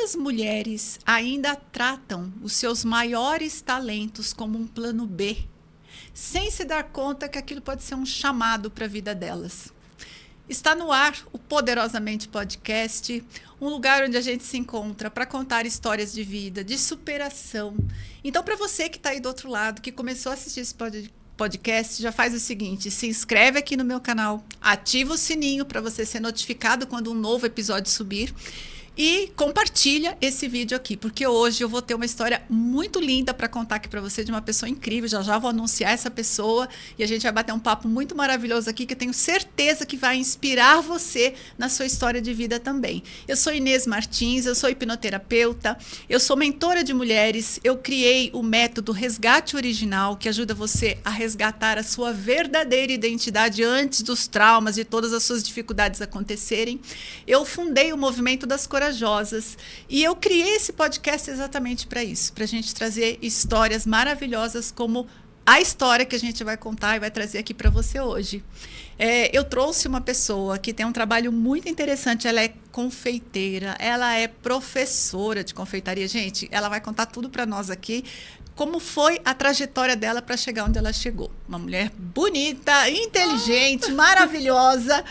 Quantas mulheres ainda tratam os seus maiores talentos como um plano B, sem se dar conta que aquilo pode ser um chamado para a vida delas? Está no ar o Poderosamente Podcast, um lugar onde a gente se encontra para contar histórias de vida, de superação. Então, para você que está aí do outro lado, que começou a assistir esse podcast, já faz o seguinte: se inscreve aqui no meu canal, ativa o sininho para você ser notificado quando um novo episódio subir. E compartilha esse vídeo aqui, porque hoje eu vou ter uma história muito linda para contar aqui para você de uma pessoa incrível. Já vou anunciar essa pessoa e a gente vai bater um papo muito maravilhoso aqui, que eu tenho certeza que vai inspirar você na sua história de vida também. Eu sou Inês Martins, eu sou hipnoterapeuta, eu sou mentora de mulheres, eu criei o método Resgate Original, que ajuda você a resgatar a sua verdadeira identidade antes dos traumas e todas as suas dificuldades acontecerem. Eu fundei o Movimento das Corajosas e eu criei esse podcast exatamente para isso, para a gente trazer histórias maravilhosas como a história que a gente vai contar e vai trazer aqui para você hoje. Eu trouxe uma pessoa que tem um trabalho muito interessante. Ela é confeiteira, ela é professora de confeitaria. Gente, ela vai contar tudo para nós aqui, como foi a trajetória dela para chegar onde ela chegou. Uma mulher bonita, inteligente, maravilhosa.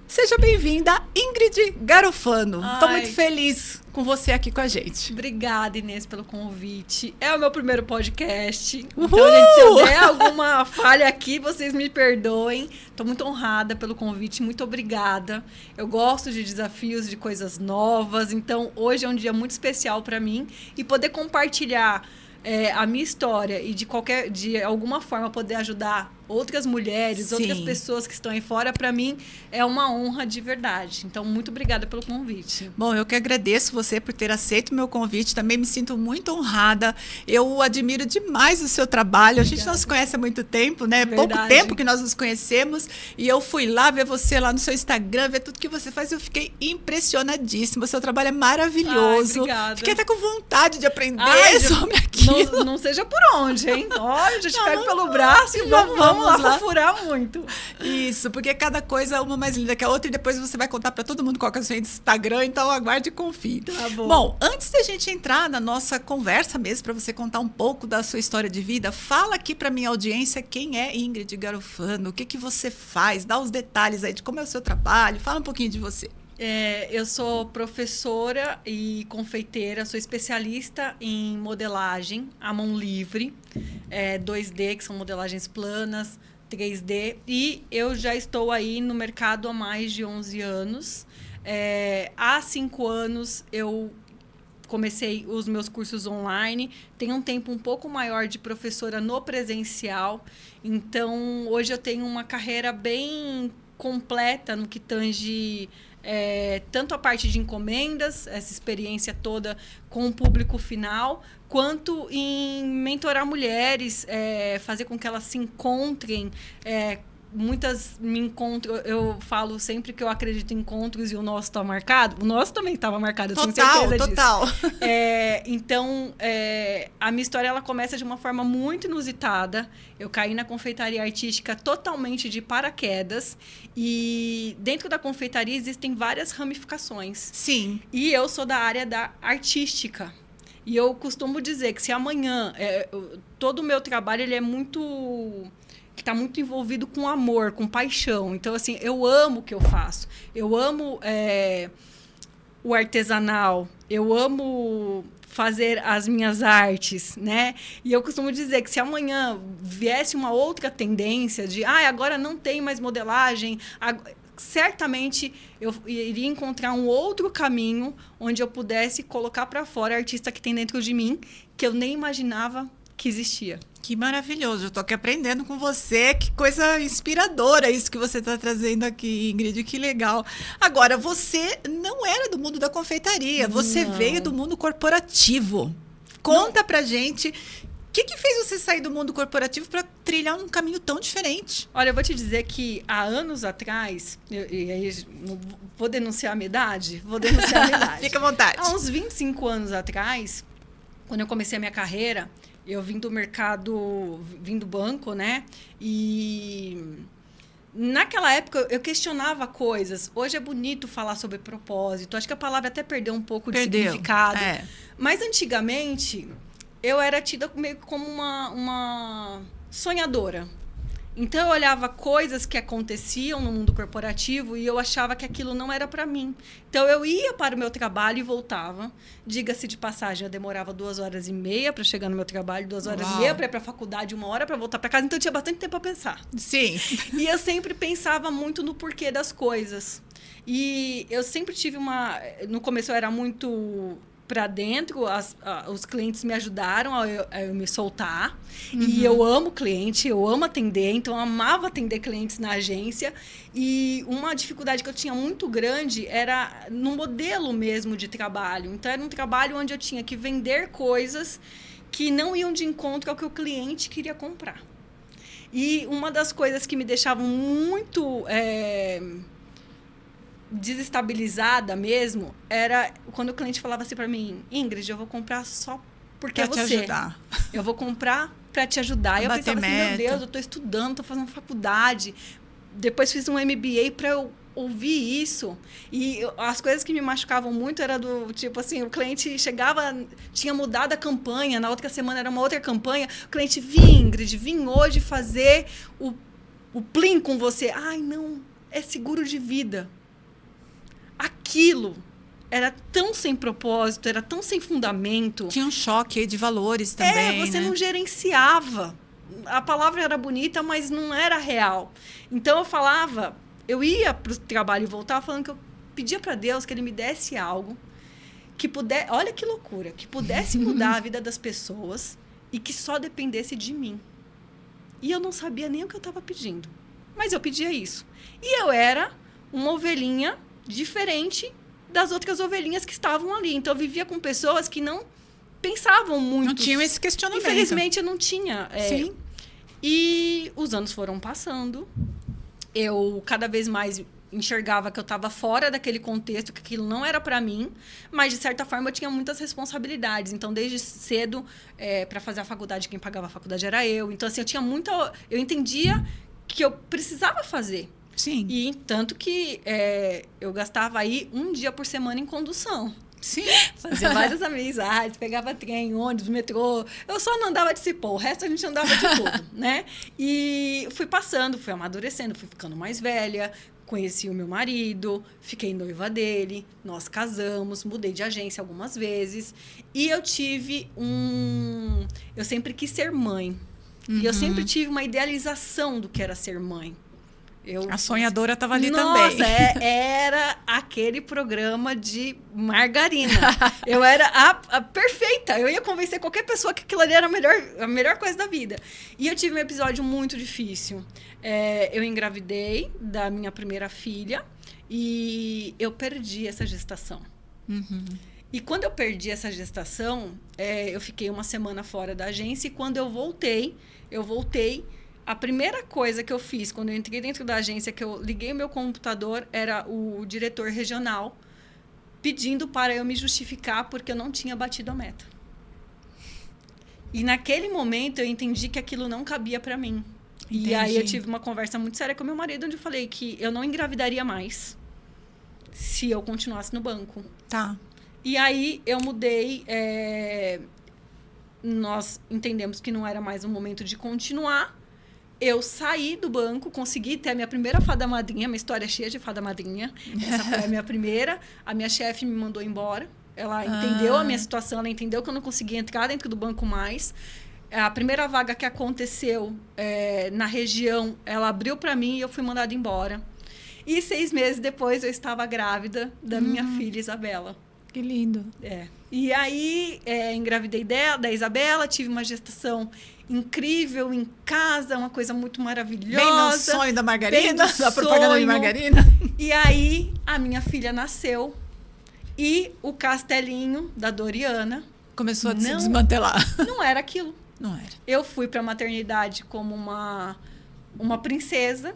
Seja bem-vinda, Ingrid Garofano. Estou muito feliz com você aqui com a gente. Obrigada, Inês, pelo convite. É o meu primeiro podcast. Uhul! Então, gente, se eu der alguma falha aqui, vocês me perdoem. Estou muito honrada pelo convite. Muito obrigada. Eu gosto de desafios, de coisas novas. Então, hoje é um dia muito especial para mim. E poder compartilhar a minha história e de alguma forma poder ajudar outras mulheres, Sim, outras pessoas que estão aí fora, para mim é uma honra de verdade. Então, muito obrigada pelo convite. Bom, eu que agradeço você por ter aceito o meu convite. Também me sinto muito honrada. Eu admiro demais o seu trabalho. Obrigada. A gente não se conhece há muito tempo, né? Verdade. Pouco tempo que nós nos conhecemos. E eu fui lá ver você lá no seu Instagram, ver tudo que você faz. Eu fiquei impressionadíssima. O seu trabalho é maravilhoso. Obrigada. Fiquei até com vontade de aprender sobre aquilo. Não seja por onde, hein? Olha, já te pego pelo braço e vamos lá furar muito. Isso, porque cada coisa é uma mais linda que a outra e depois você vai contar para todo mundo qual que é o seu Instagram, então aguarde e confie. Tá bom. Bom, antes da gente entrar na nossa conversa mesmo, para você contar um pouco da sua história de vida, fala aqui para minha audiência quem é Ingrid Garofano, o que você faz, dá os detalhes aí de como é o seu trabalho, fala um pouquinho de você. Eu sou professora e confeiteira, sou especialista em modelagem à mão livre, 2D, que são modelagens planas, 3D, e eu já estou aí no mercado há mais de 11 anos. Há 5 anos eu comecei os meus cursos online, tenho um tempo um pouco maior de professora no presencial, então hoje eu tenho uma carreira bem completa no que tange tanto a parte de encomendas, essa experiência toda com o público final, quanto em mentorar mulheres, fazer com que elas se encontrem. Muitas me encontram, eu falo sempre que eu acredito em encontros e o nosso está marcado. O nosso também estava marcado, eu tenho certeza disso. Total. Então, a minha história ela começa de uma forma muito inusitada. Eu caí na confeitaria artística totalmente de paraquedas. E dentro da confeitaria existem várias ramificações. Sim. E eu sou da área da artística. E eu costumo dizer que se amanhã todo o meu trabalho ele é muito... que está muito envolvido com amor, com paixão. Então, assim, eu amo o que eu faço. Eu amo o artesanal. Eu amo fazer as minhas artes, né? E eu costumo dizer que se amanhã viesse uma outra tendência de agora não tem mais modelagem, certamente eu iria encontrar um outro caminho onde eu pudesse colocar para fora a artista que tem dentro de mim, que eu nem imaginava que existia. Que maravilhoso, eu estou aqui aprendendo com você, que coisa inspiradora isso que você está trazendo aqui, Ingrid, que legal. Agora, você não era do mundo da confeitaria, você veio do mundo corporativo. Conta pra gente, o que fez você sair do mundo corporativo para trilhar um caminho tão diferente? Olha, eu vou te dizer que há anos atrás, e aí vou denunciar a minha idade? Vou denunciar a minha idade. Fica à vontade. Há uns 25 anos atrás, quando eu comecei a minha carreira, eu vim do mercado, vim do banco, né? E naquela época, eu questionava coisas. Hoje é bonito falar sobre propósito. Acho que a palavra até perdeu um pouco de significado. Mas, antigamente, eu era tida meio como uma sonhadora. Então, eu olhava coisas que aconteciam no mundo corporativo e eu achava que aquilo não era para mim. Então, eu ia para o meu trabalho e voltava. Diga-se de passagem, eu demorava 2h30 para chegar no meu trabalho, 2h30 para ir para a faculdade, 1 hora para voltar para casa. Então, eu tinha bastante tempo para pensar. Sim. E eu sempre pensava muito no porquê das coisas. E eu sempre tive no começo, eu era muito para dentro, os clientes me ajudaram a eu me soltar. E eu amo cliente, eu amo atender, então eu amava atender clientes na agência. E uma dificuldade que eu tinha muito grande era no modelo mesmo de trabalho. Então, era um trabalho onde eu tinha que vender coisas que não iam de encontro ao que o cliente queria comprar. E uma das coisas que me deixavam muito desestabilizada mesmo era quando o cliente falava assim para mim: Ingrid, eu vou comprar só porque é você. Pra te ajudar. Eu vou comprar para te ajudar. E eu pensava assim, meu Deus, eu estou estudando, estou fazendo faculdade. Depois fiz um MBA para eu ouvir isso. E as coisas que me machucavam muito era do tipo assim, o cliente chegava, tinha mudado a campanha, na outra semana era uma outra campanha, o cliente: Ingrid, vim hoje fazer o Plim com você. Ai, não, é seguro de vida. Aquilo era tão sem propósito, era tão sem fundamento. Tinha um choque aí de valores também, você não gerenciava. A palavra era bonita, mas não era real. Então, eu ia para o trabalho e voltava falando que eu pedia para Deus que Ele me desse algo que pudesse, olha que loucura, que pudesse mudar a vida das pessoas e que só dependesse de mim. E eu não sabia nem o que eu estava pedindo. Mas eu pedia isso. E eu era uma ovelhinha diferente das outras ovelhinhas que estavam ali. Então, eu vivia com pessoas que não pensavam muito. Não tinham esse questionamento. Infelizmente, eu não tinha. Sim. E os anos foram passando. Eu cada vez mais enxergava que eu estava fora daquele contexto, que aquilo não era para mim, mas, de certa forma, eu tinha muitas responsabilidades. Então, desde cedo, para fazer a faculdade, quem pagava a faculdade era eu. Então, assim, eu entendia que eu precisava fazer. Sim. E tanto que eu gastava aí 1 dia por semana em condução. Sim. Fazia várias amizades, pegava trem, ônibus, metrô. Eu só não andava de cipó, o resto a gente andava de tudo, né? E fui passando, fui amadurecendo, fui ficando mais velha, conheci o meu marido, fiquei noiva dele, nós casamos, mudei de agência algumas vezes. E eu tive eu sempre quis ser mãe. E eu sempre tive uma idealização do que era ser mãe. A sonhadora estava ali também. Nossa, era aquele programa de margarina. Eu era a perfeita. Eu ia convencer qualquer pessoa que aquilo ali era a melhor coisa da vida. E eu tive um episódio muito difícil. Eu engravidei da minha primeira filha e eu perdi essa gestação. E quando eu perdi essa gestação, eu fiquei 1 semana fora da agência e quando eu voltei. A primeira coisa que eu fiz quando eu entrei dentro da agência, que eu liguei o meu computador, era o diretor regional pedindo para eu me justificar porque eu não tinha batido a meta. E naquele momento eu entendi que aquilo não cabia para mim. Entendi. E aí eu tive uma conversa muito séria com meu marido, onde eu falei que eu não engravidaria mais se eu continuasse no banco. Tá. E aí eu mudei. Nós entendemos que não era mais o momento de continuar. Eu saí do banco, consegui ter a minha primeira fada madrinha, minha história é cheia de fada madrinha. Essa foi a minha primeira. A minha chefe me mandou embora. Ela entendeu a minha situação, ela entendeu que eu não conseguia entrar dentro do banco mais. A primeira vaga que aconteceu na região, ela abriu para mim e eu fui mandada embora. E 6 meses depois eu estava grávida da minha filha Isabela. Que lindo. E aí engravidei da Isabela, tive uma gestação incrível em casa, uma coisa muito maravilhosa. Bem no sonho da margarina, da propaganda de margarina. E aí a minha filha nasceu e o castelinho da Doriana começou a se desmantelar. Não era aquilo. Não era. Eu fui para a maternidade como uma princesa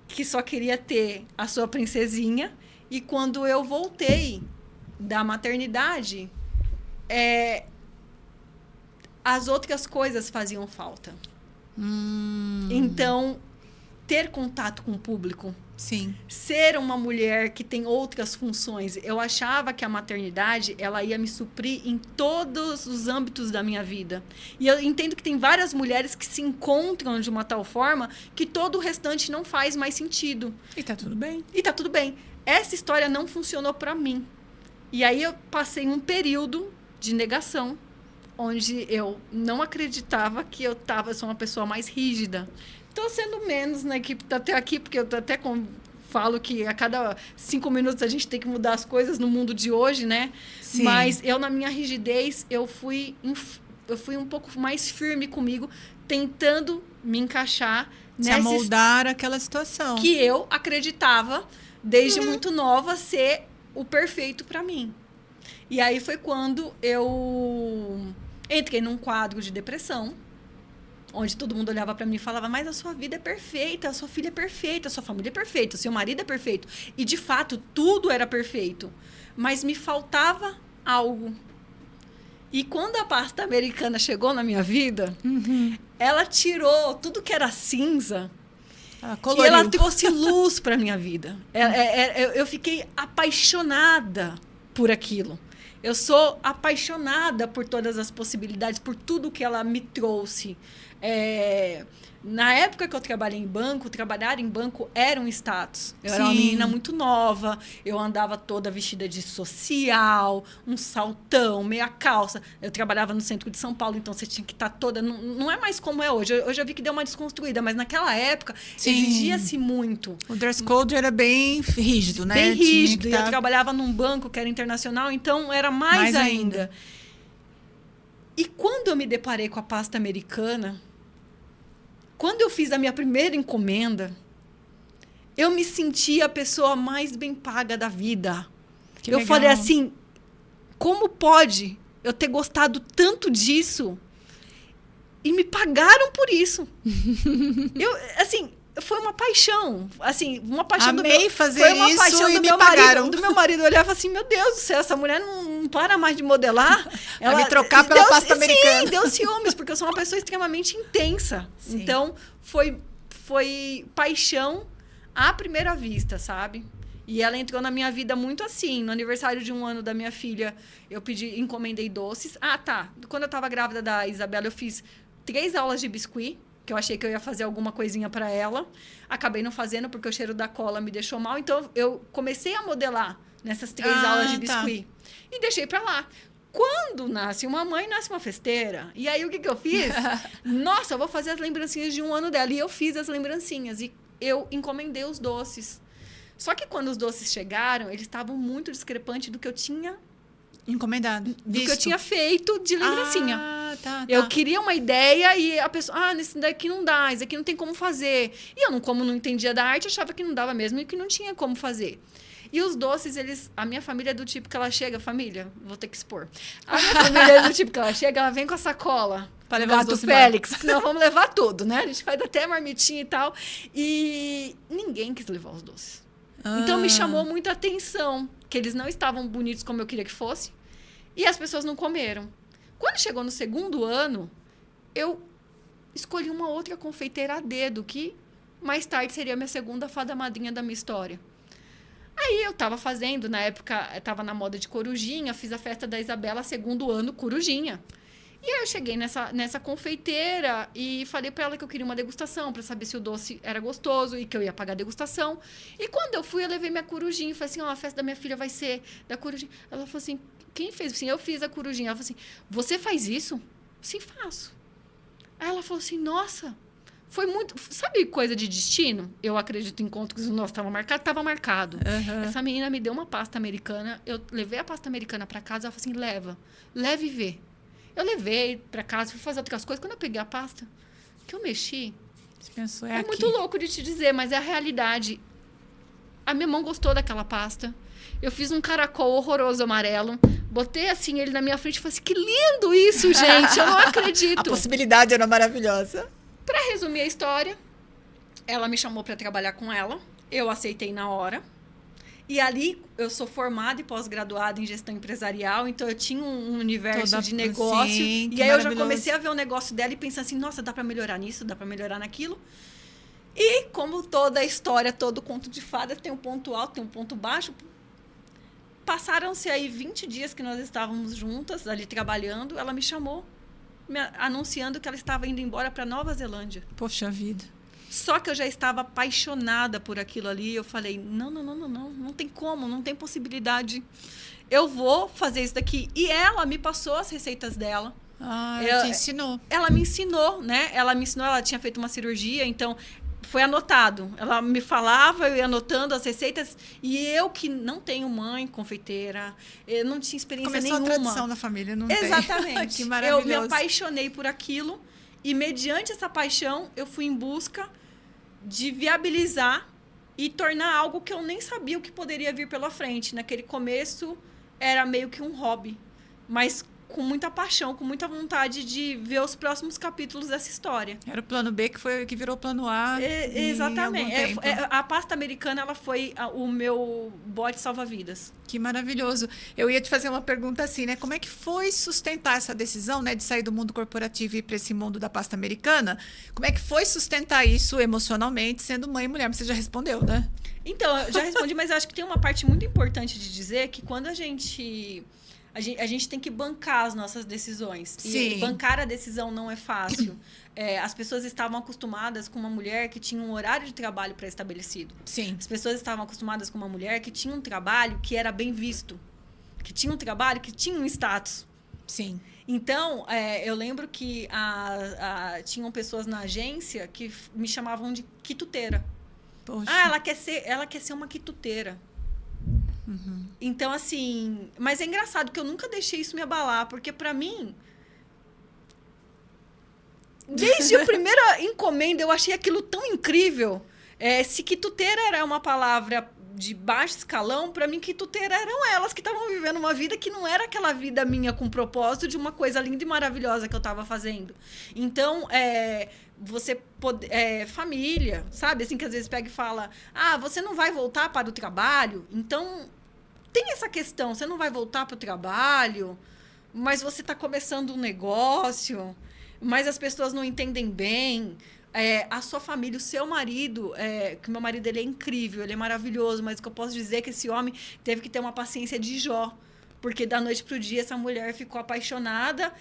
que só queria ter a sua princesinha. E quando eu voltei da maternidade, as outras coisas faziam falta. Então, ter contato com o público. Sim. Ser uma mulher que tem outras funções. Eu achava que a maternidade ela ia me suprir em todos os âmbitos da minha vida. E eu entendo que tem várias mulheres que se encontram de uma tal forma que todo o restante não faz mais sentido. E tá tudo bem. E tá tudo bem. Essa história não funcionou para mim. E aí eu passei um período de negação, onde eu não acreditava que eu sou uma pessoa mais rígida. Estou sendo menos na equipe até aqui, porque eu até falo que a cada 5 minutos a gente tem que mudar as coisas no mundo de hoje, né? Sim. Mas eu, na minha rigidez, eu fui um pouco mais firme comigo, tentando me encaixar se amoldar aquela situação. Que eu acreditava, desde muito nova, ser o perfeito para mim. E aí foi quando eu entrei num quadro de depressão, onde todo mundo olhava para mim e falava, mas a sua vida é perfeita, a sua filha é perfeita, a sua família é perfeita, o seu marido é perfeito. E, de fato, tudo era perfeito. Mas me faltava algo. E quando a pasta americana chegou na minha vida, ela tirou tudo que era cinza e ela trouxe luz para a minha vida. Eu fiquei apaixonada por aquilo. Eu sou apaixonada por todas as possibilidades, por tudo que ela me trouxe. Na época que eu trabalhei em banco, trabalhar em banco era um status. Eu era uma menina muito nova, eu andava toda vestida de social, um saltão, meia calça. Eu trabalhava no centro de São Paulo, então você tinha que estar toda... Não é mais como é hoje. Eu já vi que deu uma desconstruída, mas naquela época exigia-se muito. O dress code era bem rígido, né? Bem rígido. E eu trabalhava num banco que era internacional, então era mais ainda. E quando eu me deparei com a pasta americana... Quando eu fiz a minha primeira encomenda, eu me senti a pessoa mais bem paga da vida. Que eu legal. falei assim, como pode eu ter gostado tanto disso e me pagaram por isso? Foi uma paixão. Uma paixão Amei fazer foi uma isso paixão e do me meu pagaram. marido. Do meu marido, eu olhava assim, meu Deus do céu, essa mulher não para mais de modelar. Ela me trocar pela pasta americana. Sim, deu ciúmes, porque eu sou uma pessoa extremamente intensa. Sim. Então, foi paixão à primeira vista, sabe? E ela entrou na minha vida muito assim. No aniversário de 1 ano da minha filha, eu encomendei doces. Quando eu estava grávida da Isabela, eu fiz 3 aulas de biscuit, que eu achei que eu ia fazer alguma coisinha para ela. Acabei não fazendo, porque o cheiro da cola me deixou mal. Então, eu comecei a modelar nessas 3 aulas de biscuit. E deixei para lá. Quando nasce uma mãe, nasce uma festeira. E aí, o que eu fiz? Nossa, eu vou fazer as lembrancinhas de 1 ano dela. E eu fiz as lembrancinhas. E eu encomendei os doces. Só que quando os doces chegaram, eles estavam muito discrepantes do que eu tinha... Encomendado. Do que eu tinha feito de lembrancinha. Tá. Eu queria uma ideia e a pessoa... Nesse daqui não dá, esse aqui não tem como fazer. E eu, como não entendia da arte, achava que não dava mesmo e que não tinha como fazer. E os doces, a minha família é do tipo que ela chega... Família, vou ter que expor. A minha família é do tipo que ela chega, ela vem com a sacola. Para levar os Gato doces Félix. Não, vamos levar tudo, né? A gente faz até marmitinha e tal. E ninguém quis levar os doces. Então, me chamou muita atenção que eles não estavam bonitos como eu queria que fosse. E as pessoas não comeram. Quando chegou no 2º ano, eu escolhi uma outra confeiteira a dedo, que mais tarde seria a minha segunda fada madrinha da minha história. Aí eu estava fazendo, na época, estava na moda de corujinha, fiz a festa da Isabela, 2º ano, corujinha. E aí eu cheguei nessa confeiteira e falei para ela que eu queria uma degustação para saber se o doce era gostoso e que eu ia pagar a degustação. E quando eu fui, eu levei minha corujinha e falei assim, a festa da minha filha vai ser da corujinha. Ela falou assim, quem fez? Assim, eu fiz a corujinha. Ela falou assim, você faz isso? Sim, faço. Aí ela falou assim, nossa, foi muito... Sabe coisa de destino? Eu acredito em encontros que o nosso estava marcado. Estava marcado. Essa menina me deu uma pasta americana. Eu levei a pasta americana para casa. Ela falou assim, leve e vê. Eu levei para casa, fui fazer outras coisas. Quando eu peguei a pasta, que eu mexi... Você pensou, é muito louco de te dizer, mas é a realidade. A minha mão gostou daquela pasta. Eu fiz um caracol horroroso amarelo. Botei assim ele na minha frente e falei assim, que lindo isso, gente. Eu não acredito. A possibilidade era maravilhosa. Para resumir a história, ela me chamou para trabalhar com ela. Eu aceitei na hora. E ali, eu sou formada e pós-graduada em gestão empresarial, então eu tinha um universo de negócio. Sim, e aí eu já comecei a ver o negócio dela e pensar assim, nossa, dá para melhorar nisso, dá para melhorar naquilo. E como toda história, todo conto de fada tem um ponto alto, tem um ponto baixo. Passaram-se aí 20 dias que nós estávamos juntas ali trabalhando. Ela me chamou, anunciando que ela estava indo embora para Nova Zelândia. Poxa vida. Só que eu já estava apaixonada por aquilo ali. Eu falei, não tem como, não tem possibilidade. Eu vou fazer isso daqui. E ela me passou as receitas dela. Ela te ensinou. Ela me ensinou, né? Ela tinha feito uma cirurgia, então foi anotado. Ela me falava, eu ia anotando as receitas. E eu que não tenho mãe confeiteira, eu não tinha experiência nenhuma. Começou a tradição da família, não Exatamente. tem. Que maravilhoso. Eu me apaixonei por aquilo. E mediante essa paixão, eu fui em busca de viabilizar e tornar algo que eu nem sabia o que poderia vir pela frente. Naquele começo, era meio que um hobby. Mas com muita paixão, com muita vontade de ver os próximos capítulos dessa história. Era o plano B que virou plano A. Exatamente. A pasta americana, ela foi o meu bote salva-vidas. Que maravilhoso. Eu ia te fazer uma pergunta assim, né? Como é que foi sustentar essa decisão, né, de sair do mundo corporativo e ir para esse mundo da pasta americana? Como é que foi sustentar isso emocionalmente, sendo mãe e mulher? Mas você já respondeu, né? Então, eu já respondi, mas eu acho que tem uma parte muito importante de dizer que quando a gente tem que bancar as nossas decisões. Sim. E bancar a decisão não é fácil. As pessoas estavam acostumadas com uma mulher que tinha um horário de trabalho pré-estabelecido. Sim. As pessoas estavam acostumadas com uma mulher que tinha um trabalho que era bem visto. Que tinha um trabalho que tinha um status. Sim. Então, eu lembro que tinham pessoas na agência que me chamavam de quituteira. Poxa. Ela quer ser uma quituteira. Uhum. Então, assim... Mas é engraçado que eu nunca deixei isso me abalar, porque, pra mim... Desde a primeira encomenda, eu achei aquilo tão incrível. Se quituteira era uma palavra de baixo escalão, pra mim, quituteira eram elas que estavam vivendo uma vida que não era aquela vida minha com propósito de uma coisa linda e maravilhosa que eu estava fazendo. Então, família, sabe? Assim, que às vezes pega e fala, você não vai voltar para o trabalho? Então... Tem essa questão, você não vai voltar para o trabalho, mas você está começando um negócio, mas as pessoas não entendem bem. A sua família, o seu marido, que meu marido ele é incrível, ele é maravilhoso, mas o que eu posso dizer é que esse homem teve que ter uma paciência de Jó, porque da noite para o dia essa mulher ficou apaixonada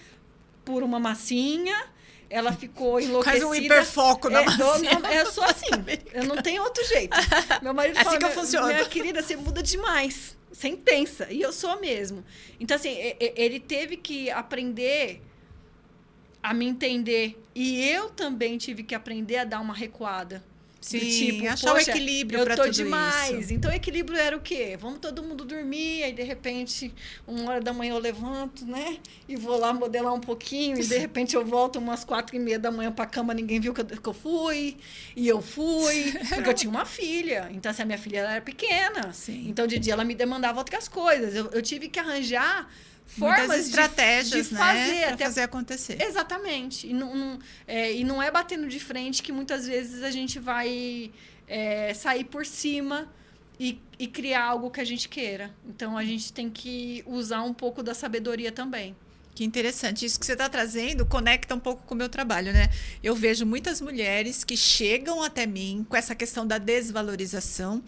por uma massinha. Ela ficou enlouquecida. Quase um hiperfoco na massinha. Eu sou assim, eu não tenho outro jeito. Meu marido assim fala, que eu funciono. Minha querida, você muda demais. Você intensa. E eu sou mesmo. Então, assim, ele teve que aprender a me entender. E eu também tive que aprender a dar uma recuada. Sim, achar o equilíbrio para tudo isso. Eu tô demais. Então, o equilíbrio era o quê? Vamos todo mundo dormir, aí, de repente, 1h da manhã eu levanto, né? E vou lá modelar um pouquinho, e, de repente, eu volto umas 4h30 da manhã pra cama, ninguém viu que eu fui. E eu fui, porque eu tinha uma filha. Então, assim, a minha filha era pequena. Sim. Então, de dia, ela me demandava outras coisas. Eu tive que arranjar formas muitas estratégias, de fazer, para fazer acontecer. Exatamente. E não é batendo de frente que muitas vezes a gente vai sair por cima e criar algo que a gente queira. Então, a gente tem que usar um pouco da sabedoria também. Que interessante. Isso que você está trazendo conecta um pouco com o meu trabalho, né? Eu vejo muitas mulheres que chegam até mim com essa questão da desvalorização,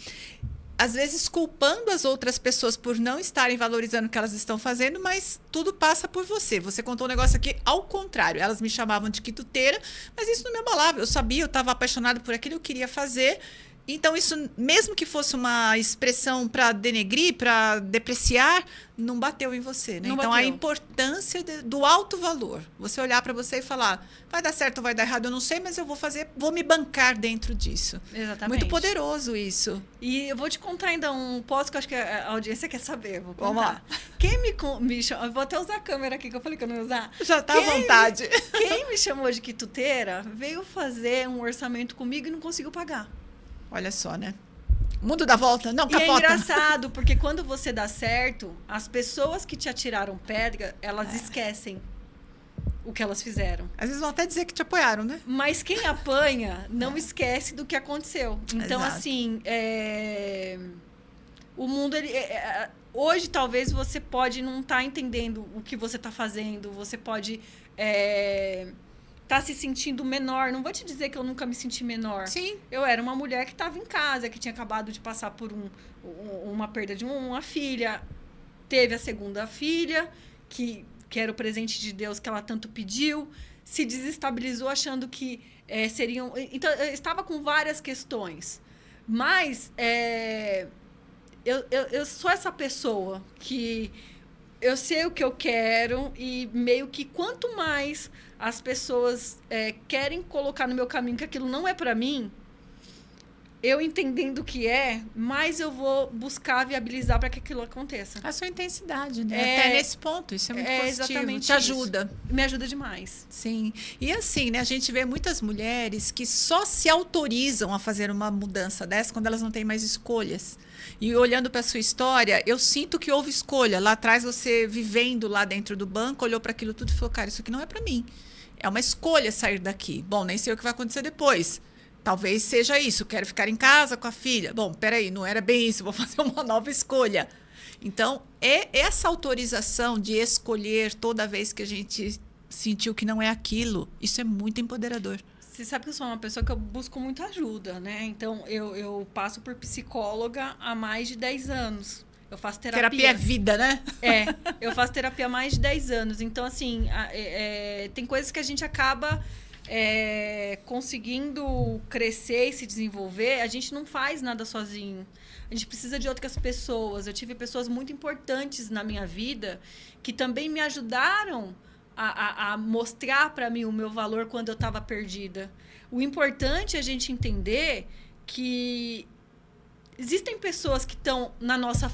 às vezes culpando as outras pessoas por não estarem valorizando o que elas estão fazendo, mas tudo passa por você. Você contou um negócio aqui ao contrário. Elas me chamavam de quituteira, mas isso não me abalava. Eu sabia, eu estava apaixonada por aquilo, eu queria fazer. Então, isso, mesmo que fosse uma expressão para denegrir, para depreciar, não bateu em você, né? Então, a importância do alto valor. Você olhar para você e falar, vai dar certo ou vai dar errado, eu não sei, mas eu vou fazer, vou me bancar dentro disso. Exatamente. Muito poderoso isso. E eu vou te contar ainda um post que eu acho que a audiência quer saber. Vou contar. Vamos lá. Quem me chamou... Eu vou até usar a câmera aqui, que eu falei que eu não ia usar. Já está à vontade. Quem me chamou de quituteira veio fazer um orçamento comigo e não conseguiu pagar. Olha só, né? O mundo dá volta, não capota. E é engraçado, porque quando você dá certo, as pessoas que te atiraram pedra, elas esquecem o que elas fizeram. Às vezes vão até dizer que te apoiaram, né? Mas quem apanha não esquece do que aconteceu. Então, exato. Assim, o mundo... hoje, talvez, você pode não estar entendendo o que você está fazendo. Você pode tá se sentindo menor. Não vou te dizer que eu nunca me senti menor. Sim. Eu era uma mulher que estava em casa, que tinha acabado de passar por uma perda de uma filha. Teve a segunda filha, que era o presente de Deus que ela tanto pediu. Se desestabilizou achando que seriam... Então, eu estava com várias questões. Mas eu sou essa pessoa que... Eu sei o que eu quero e meio que quanto mais as pessoas querem colocar no meu caminho que aquilo não é para mim, eu entendendo o que mais eu vou buscar viabilizar para que aquilo aconteça. A sua intensidade, né? Até nesse ponto, isso é muito positivo. Exatamente. Te ajuda. Isso. Me ajuda demais. Sim. E assim, né? A gente vê muitas mulheres que só se autorizam a fazer uma mudança dessa quando elas não têm mais escolhas. E olhando para a sua história, eu sinto que houve escolha. Lá atrás, você vivendo lá dentro do banco, olhou para aquilo tudo e falou, cara, isso aqui não é para mim. É uma escolha sair daqui. Bom, nem sei o que vai acontecer depois. Talvez seja isso, quero ficar em casa com a filha. Bom, peraí, não era bem isso, vou fazer uma nova escolha. Então, essa autorização de escolher toda vez que a gente sentiu que não é aquilo, isso é muito empoderador. Você sabe que eu sou uma pessoa que eu busco muita ajuda, né? Então, eu passo por psicóloga há mais de 10 anos. Eu faço terapia. Terapia é vida, né? Eu faço terapia há mais de 10 anos. Então, assim, tem coisas que a gente acaba... conseguindo crescer e se desenvolver, a gente não faz nada sozinho. A gente precisa de outras pessoas. Eu tive pessoas muito importantes na minha vida que também me ajudaram a mostrar para mim o meu valor quando eu estava perdida. O importante é a gente entender que existem pessoas que estão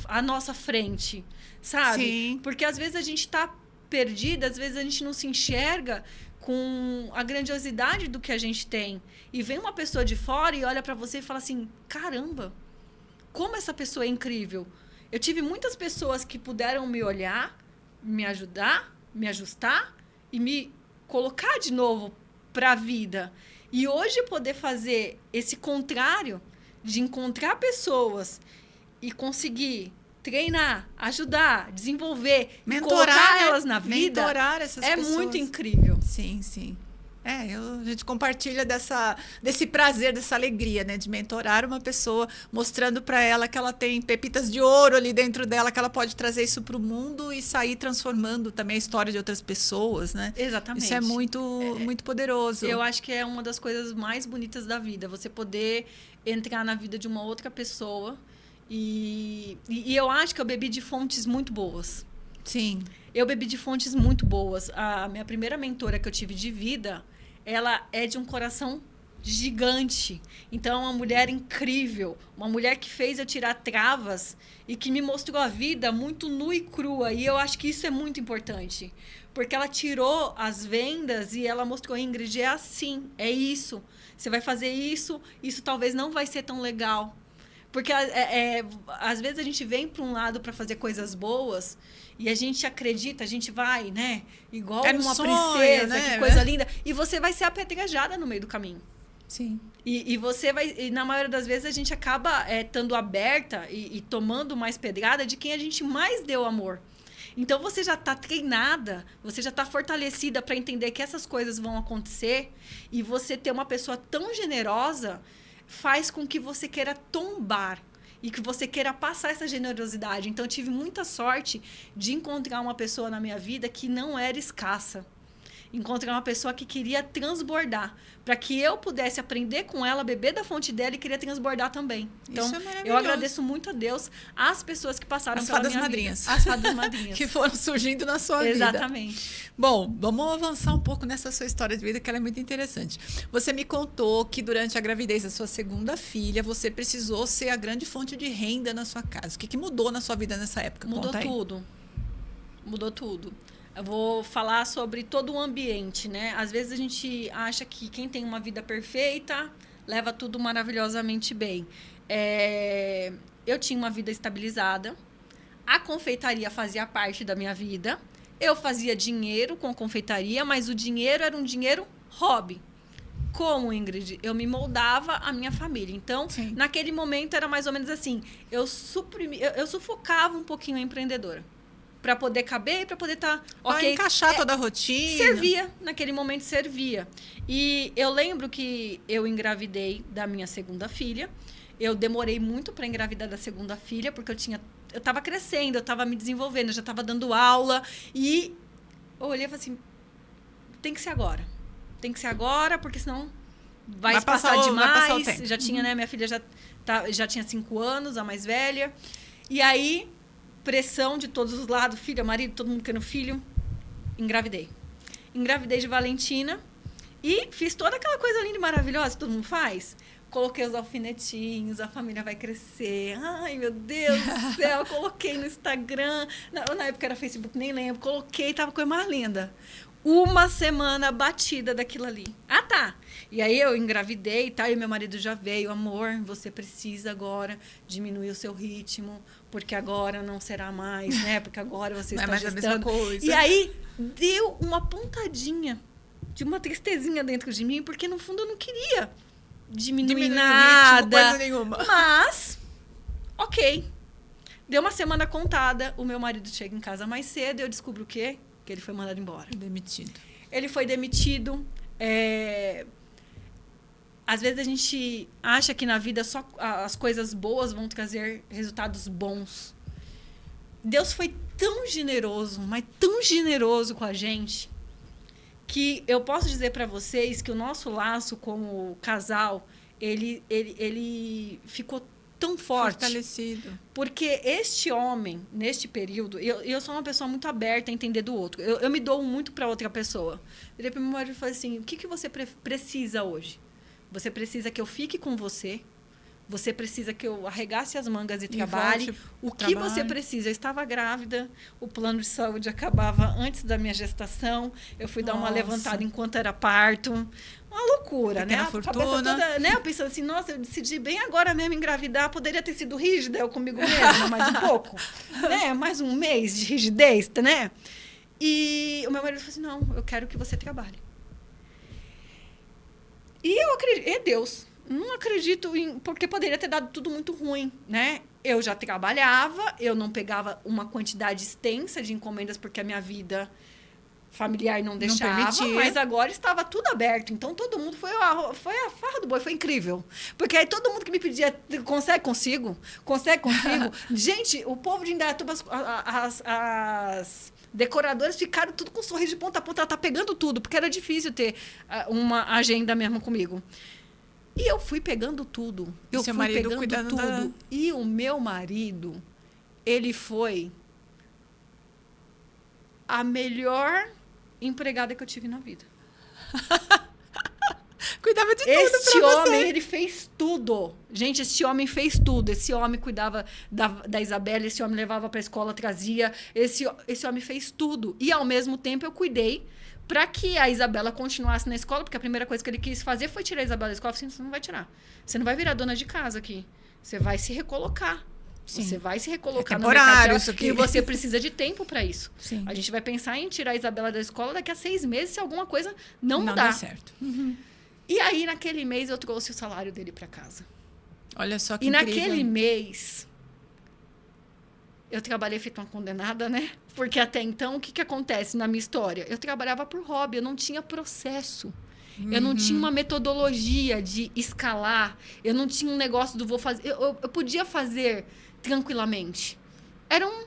à nossa frente, sabe? Sim. Porque às vezes a gente está perdida, às vezes a gente não se enxerga com a grandiosidade do que a gente tem. E vem uma pessoa de fora e olha para você e fala assim, caramba, como essa pessoa é incrível. Eu tive muitas pessoas que puderam me olhar, me ajudar, me ajustar e me colocar de novo para a vida. E hoje poder fazer esse contrário, de encontrar pessoas e conseguir treinar, ajudar, desenvolver, colocar elas na vida, mentorar essas pessoas. Muito incrível. Sim, sim. A gente compartilha desse prazer, dessa alegria, né? De mentorar uma pessoa, mostrando para ela que ela tem pepitas de ouro ali dentro dela, que ela pode trazer isso para o mundo e sair transformando também a história de outras pessoas, né? Exatamente. Isso é muito poderoso. Eu acho que é uma das coisas mais bonitas da vida, você poder entrar na vida de uma outra pessoa e eu acho que eu bebi de fontes muito boas. Sim. Eu bebi de fontes muito boas. A minha primeira mentora que eu tive de vida, ela é de um coração gigante. Então, é uma mulher incrível. Uma mulher que fez eu tirar travas e que me mostrou a vida muito nua e crua. E eu acho que isso é muito importante. Porque ela tirou as vendas e ela mostrou, Ingrid, é assim, é isso. Você vai fazer isso, isso talvez não vai ser tão legal. Porque às vezes a gente vem para um lado para fazer coisas boas e a gente acredita, a gente vai, né? Igual uma princesa, né? Que coisa linda. E você vai ser apedrejada no meio do caminho. Sim. E você vai... E na maioria das vezes a gente acaba estando aberta e tomando mais pedrada de quem a gente mais deu amor. Então você já está treinada, você já está fortalecida para entender que essas coisas vão acontecer e você ter uma pessoa tão generosa faz com que você queira tombar e que você queira passar essa generosidade. Então, eu tive muita sorte de encontrar uma pessoa na minha vida que não era escassa. Encontrar uma pessoa que queria transbordar, para que eu pudesse aprender com ela, beber da fonte dela e queria transbordar também. Então, isso é maravilhoso. Eu agradeço muito a Deus, as pessoas que passaram pela minha madrinhas. vida. As fadas madrinhas. Que foram surgindo na sua vida. Exatamente. Bom, vamos avançar um pouco nessa sua história de vida, que ela é muito interessante. Você me contou que durante a gravidez da sua segunda filha, você precisou ser a grande fonte de renda na sua casa. O que mudou na sua vida nessa época? Mudou tudo. Mudou tudo. Eu vou falar sobre todo o ambiente, né? Às vezes a gente acha que quem tem uma vida perfeita leva tudo maravilhosamente bem. Eu tinha uma vida estabilizada. A confeitaria fazia parte da minha vida. Eu fazia dinheiro com confeitaria, mas o dinheiro era um dinheiro hobby. Como, Ingrid? Eu me moldava a minha família. Então, sim, naquele momento era mais ou menos assim. Eu sufocava um pouquinho a empreendedora. para poder caber e para poder estar ok. Encaixar toda a rotina. Servia, naquele momento servia. E eu lembro que eu engravidei da minha segunda filha. Eu demorei muito para engravidar da segunda filha, porque eu estava crescendo, eu estava me desenvolvendo, eu já estava dando aula. E eu olhei e falei assim, tem que ser agora. Tem que ser agora, porque senão vai passar demais. Vai passar o tempo. Já tinha, né? Minha filha já tinha 5 anos, a mais velha. E aí, pressão de todos os lados, filha, marido, todo mundo querendo filho. Engravidei. Engravidei de Valentina e fiz toda aquela coisa linda e maravilhosa que todo mundo faz. Coloquei os alfinetinhos, a família vai crescer. Ai, meu Deus do céu. Coloquei no Instagram. Na época era Facebook, nem lembro. Coloquei, tava coisa mais linda. Uma semana batida daquilo ali. Ah, tá. E aí eu engravidei, tá? E meu marido já veio. Amor, você precisa agora diminuir o seu ritmo, porque agora não será mais, né? Porque agora você está gestando. A mesma coisa. E aí deu uma pontadinha de uma tristezinha dentro de mim, porque no fundo eu não queria diminuir nada. Ritmo, coisa nenhuma. Mas, ok. Deu uma semana contada, o meu marido chega em casa mais cedo e eu descubro o quê? Que ele foi mandado embora. Demitido. Ele foi demitido. Às vezes a gente acha que na vida só as coisas boas vão trazer resultados bons. Deus foi tão generoso, mas tão generoso com a gente, que eu posso dizer para vocês que o nosso laço como casal, ele ficou tão forte. Fortalecido. Porque este homem, neste período, eu sou uma pessoa muito aberta a entender do outro. Eu me dou muito para outra pessoa. Virei para meu marido e falei assim, o que você precisa hoje? Você precisa que eu fique com você? Você precisa que eu arregace as mangas e trabalhe? O que você precisa? Eu estava grávida, o plano de saúde acabava antes da minha gestação, eu fui dar uma levantada enquanto era parto. Uma loucura, pequena né? Fortuna. A cabeça toda, né? Eu pensando assim, nossa, eu decidi bem agora mesmo engravidar, poderia ter sido rígida eu comigo mesma, mais um pouco, né? Mais um mês de rigidez, né? E o meu marido falou assim, não, eu quero que você trabalhe. E eu acredito, é Deus. Não acredito porque poderia ter dado tudo muito ruim, né? Eu já trabalhava, eu não pegava uma quantidade extensa de encomendas porque a minha vida familiar não deixava, mas agora estava tudo aberto. Então, todo mundo foi a farra do boi, foi incrível. Porque aí todo mundo que me pedia, consigo. Gente, o povo de Indaiatuba, as decoradoras ficaram tudo com um sorriso de ponta a ponta, ela tá pegando tudo, porque era difícil ter uma agenda mesmo comigo. E eu fui pegando tudo. Eu fui pegando tudo. E o meu marido, ele foi a melhor empregada que eu tive na vida. Cuidava de tudo pra você. Este homem, ele fez tudo. Gente, esse homem fez tudo. Esse homem cuidava da Isabela, esse homem levava pra escola, trazia. Esse homem fez tudo. E, ao mesmo tempo, eu cuidei para que a Isabela continuasse na escola, porque a primeira coisa que ele quis fazer foi tirar a Isabela da escola. Eu falei assim, você não vai tirar. Você não vai virar dona de casa aqui. Você vai se recolocar. Sim. Você vai se recolocar no mercado. Isso aqui. E você precisa de tempo para isso. Sim. A gente vai pensar em tirar a Isabela da escola daqui a 6 meses, se alguma coisa não mudar. Não dá certo. Uhum. E aí, naquele mês, eu trouxe o salário dele para casa. Olha só que incrível. incrível. Naquele mês, eu trabalhei feito uma condenada, né? Porque até então, o que acontece na minha história? Eu trabalhava por hobby, eu não tinha processo. Eu não tinha uma metodologia de escalar. Eu não tinha um negócio do vou fazer. Eu podia fazer tranquilamente. Era um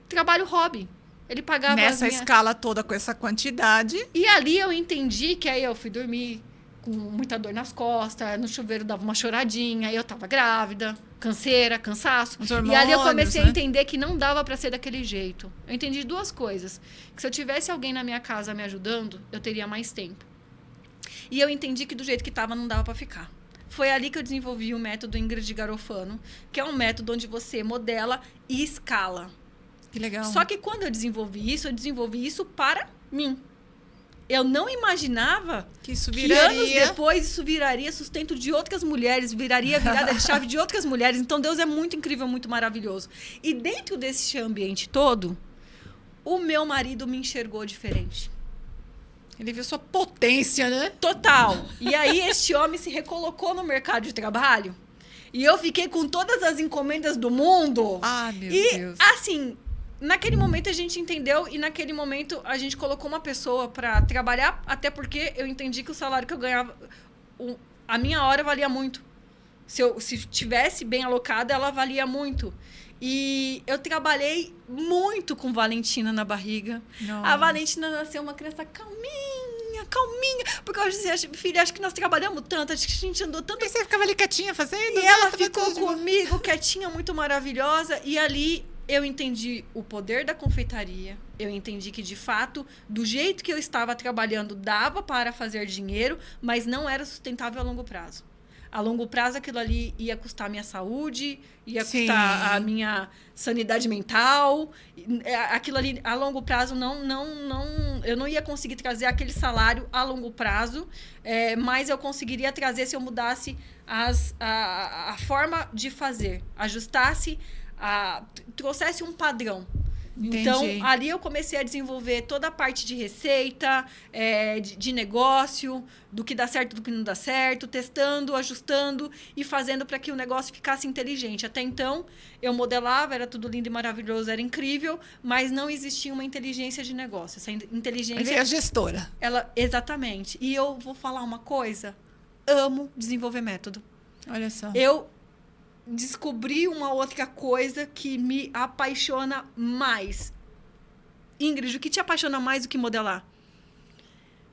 trabalho hobby. Ele pagava nessa escala toda, com essa quantidade. E ali eu entendi que aí eu fui dormir com muita dor nas costas, no chuveiro dava uma choradinha, aí eu tava grávida, canseira, cansaço. Hormônios, e ali eu comecei a entender que não dava para ser daquele jeito. Eu entendi 2 coisas. Que se eu tivesse alguém na minha casa me ajudando, eu teria mais tempo. E eu entendi que do jeito que tava não dava para ficar. Foi ali que eu desenvolvi o método Ingrid Garofano, que é um método onde você modela e escala. Que legal. Só que quando eu desenvolvi isso para mim. Eu não imaginava que isso viraria. Que anos depois isso viraria sustento de outras mulheres, viraria virada de chave de outras mulheres. Então, Deus é muito incrível, muito maravilhoso. E dentro desse ambiente todo, o meu marido me enxergou diferente. Ele viu sua potência, né? Total. E aí, este homem se recolocou no mercado de trabalho. E eu fiquei com todas as encomendas do mundo. Ah, meu Deus. E, assim, naquele momento a gente entendeu e naquele momento a gente colocou uma pessoa para trabalhar, até porque eu entendi que o salário que eu ganhava, a minha hora valia muito. Se tivesse bem alocada, ela valia muito. E eu trabalhei muito com Valentina na barriga. Nossa. A Valentina nasceu uma criança calminha, porque eu dizia, filha, acho que nós trabalhamos tanto, acho que a gente andou tanto. E você ficava ali quietinha fazendo? E ela ficou comigo, quietinha, muito maravilhosa. E ali eu entendi o poder da confeitaria. Eu entendi que, de fato, do jeito que eu estava trabalhando, dava para fazer dinheiro, mas não era sustentável a longo prazo. A longo prazo, aquilo ali ia custar a minha saúde, ia custar a minha sanidade mental. Aquilo ali, a longo prazo, eu não ia conseguir trazer aquele salário a longo prazo, mas eu conseguiria trazer se eu mudasse a forma de fazer, ajustasse, trouxesse um padrão. Entendi. Então, ali eu comecei a desenvolver toda a parte de receita, de negócio, do que dá certo, do que não dá certo, testando, ajustando e fazendo para que o negócio ficasse inteligente. Até então, eu modelava, era tudo lindo e maravilhoso, era incrível, mas não existia uma inteligência de negócio. Essa inteligência... Ele é a gestora. Exatamente. E eu vou falar uma coisa, amo desenvolver método. Olha só. Eu descobri uma outra coisa que me apaixona mais. Ingrid, o que te apaixona mais do que modelar?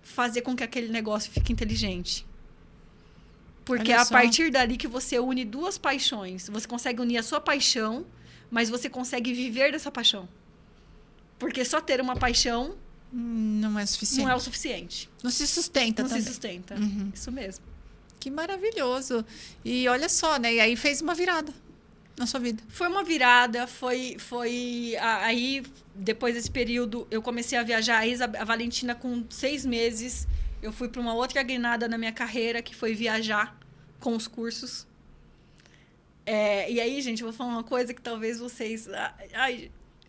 Fazer com que aquele negócio fique inteligente. Porque é a partir dali que você une duas paixões. Você consegue unir a sua paixão, mas você consegue viver dessa paixão. Porque só ter uma paixão não é suficiente. Não é o suficiente. Não se sustenta também. Não se sustenta. Uhum. Isso mesmo. Que maravilhoso. E olha só, né? E aí fez uma virada na sua vida. Foi uma virada, aí, depois desse período, eu comecei a viajar. A Valentina, com 6 meses, eu fui para uma outra guinada na minha carreira, que foi viajar com os cursos. E aí, gente, eu vou falar uma coisa que talvez vocês...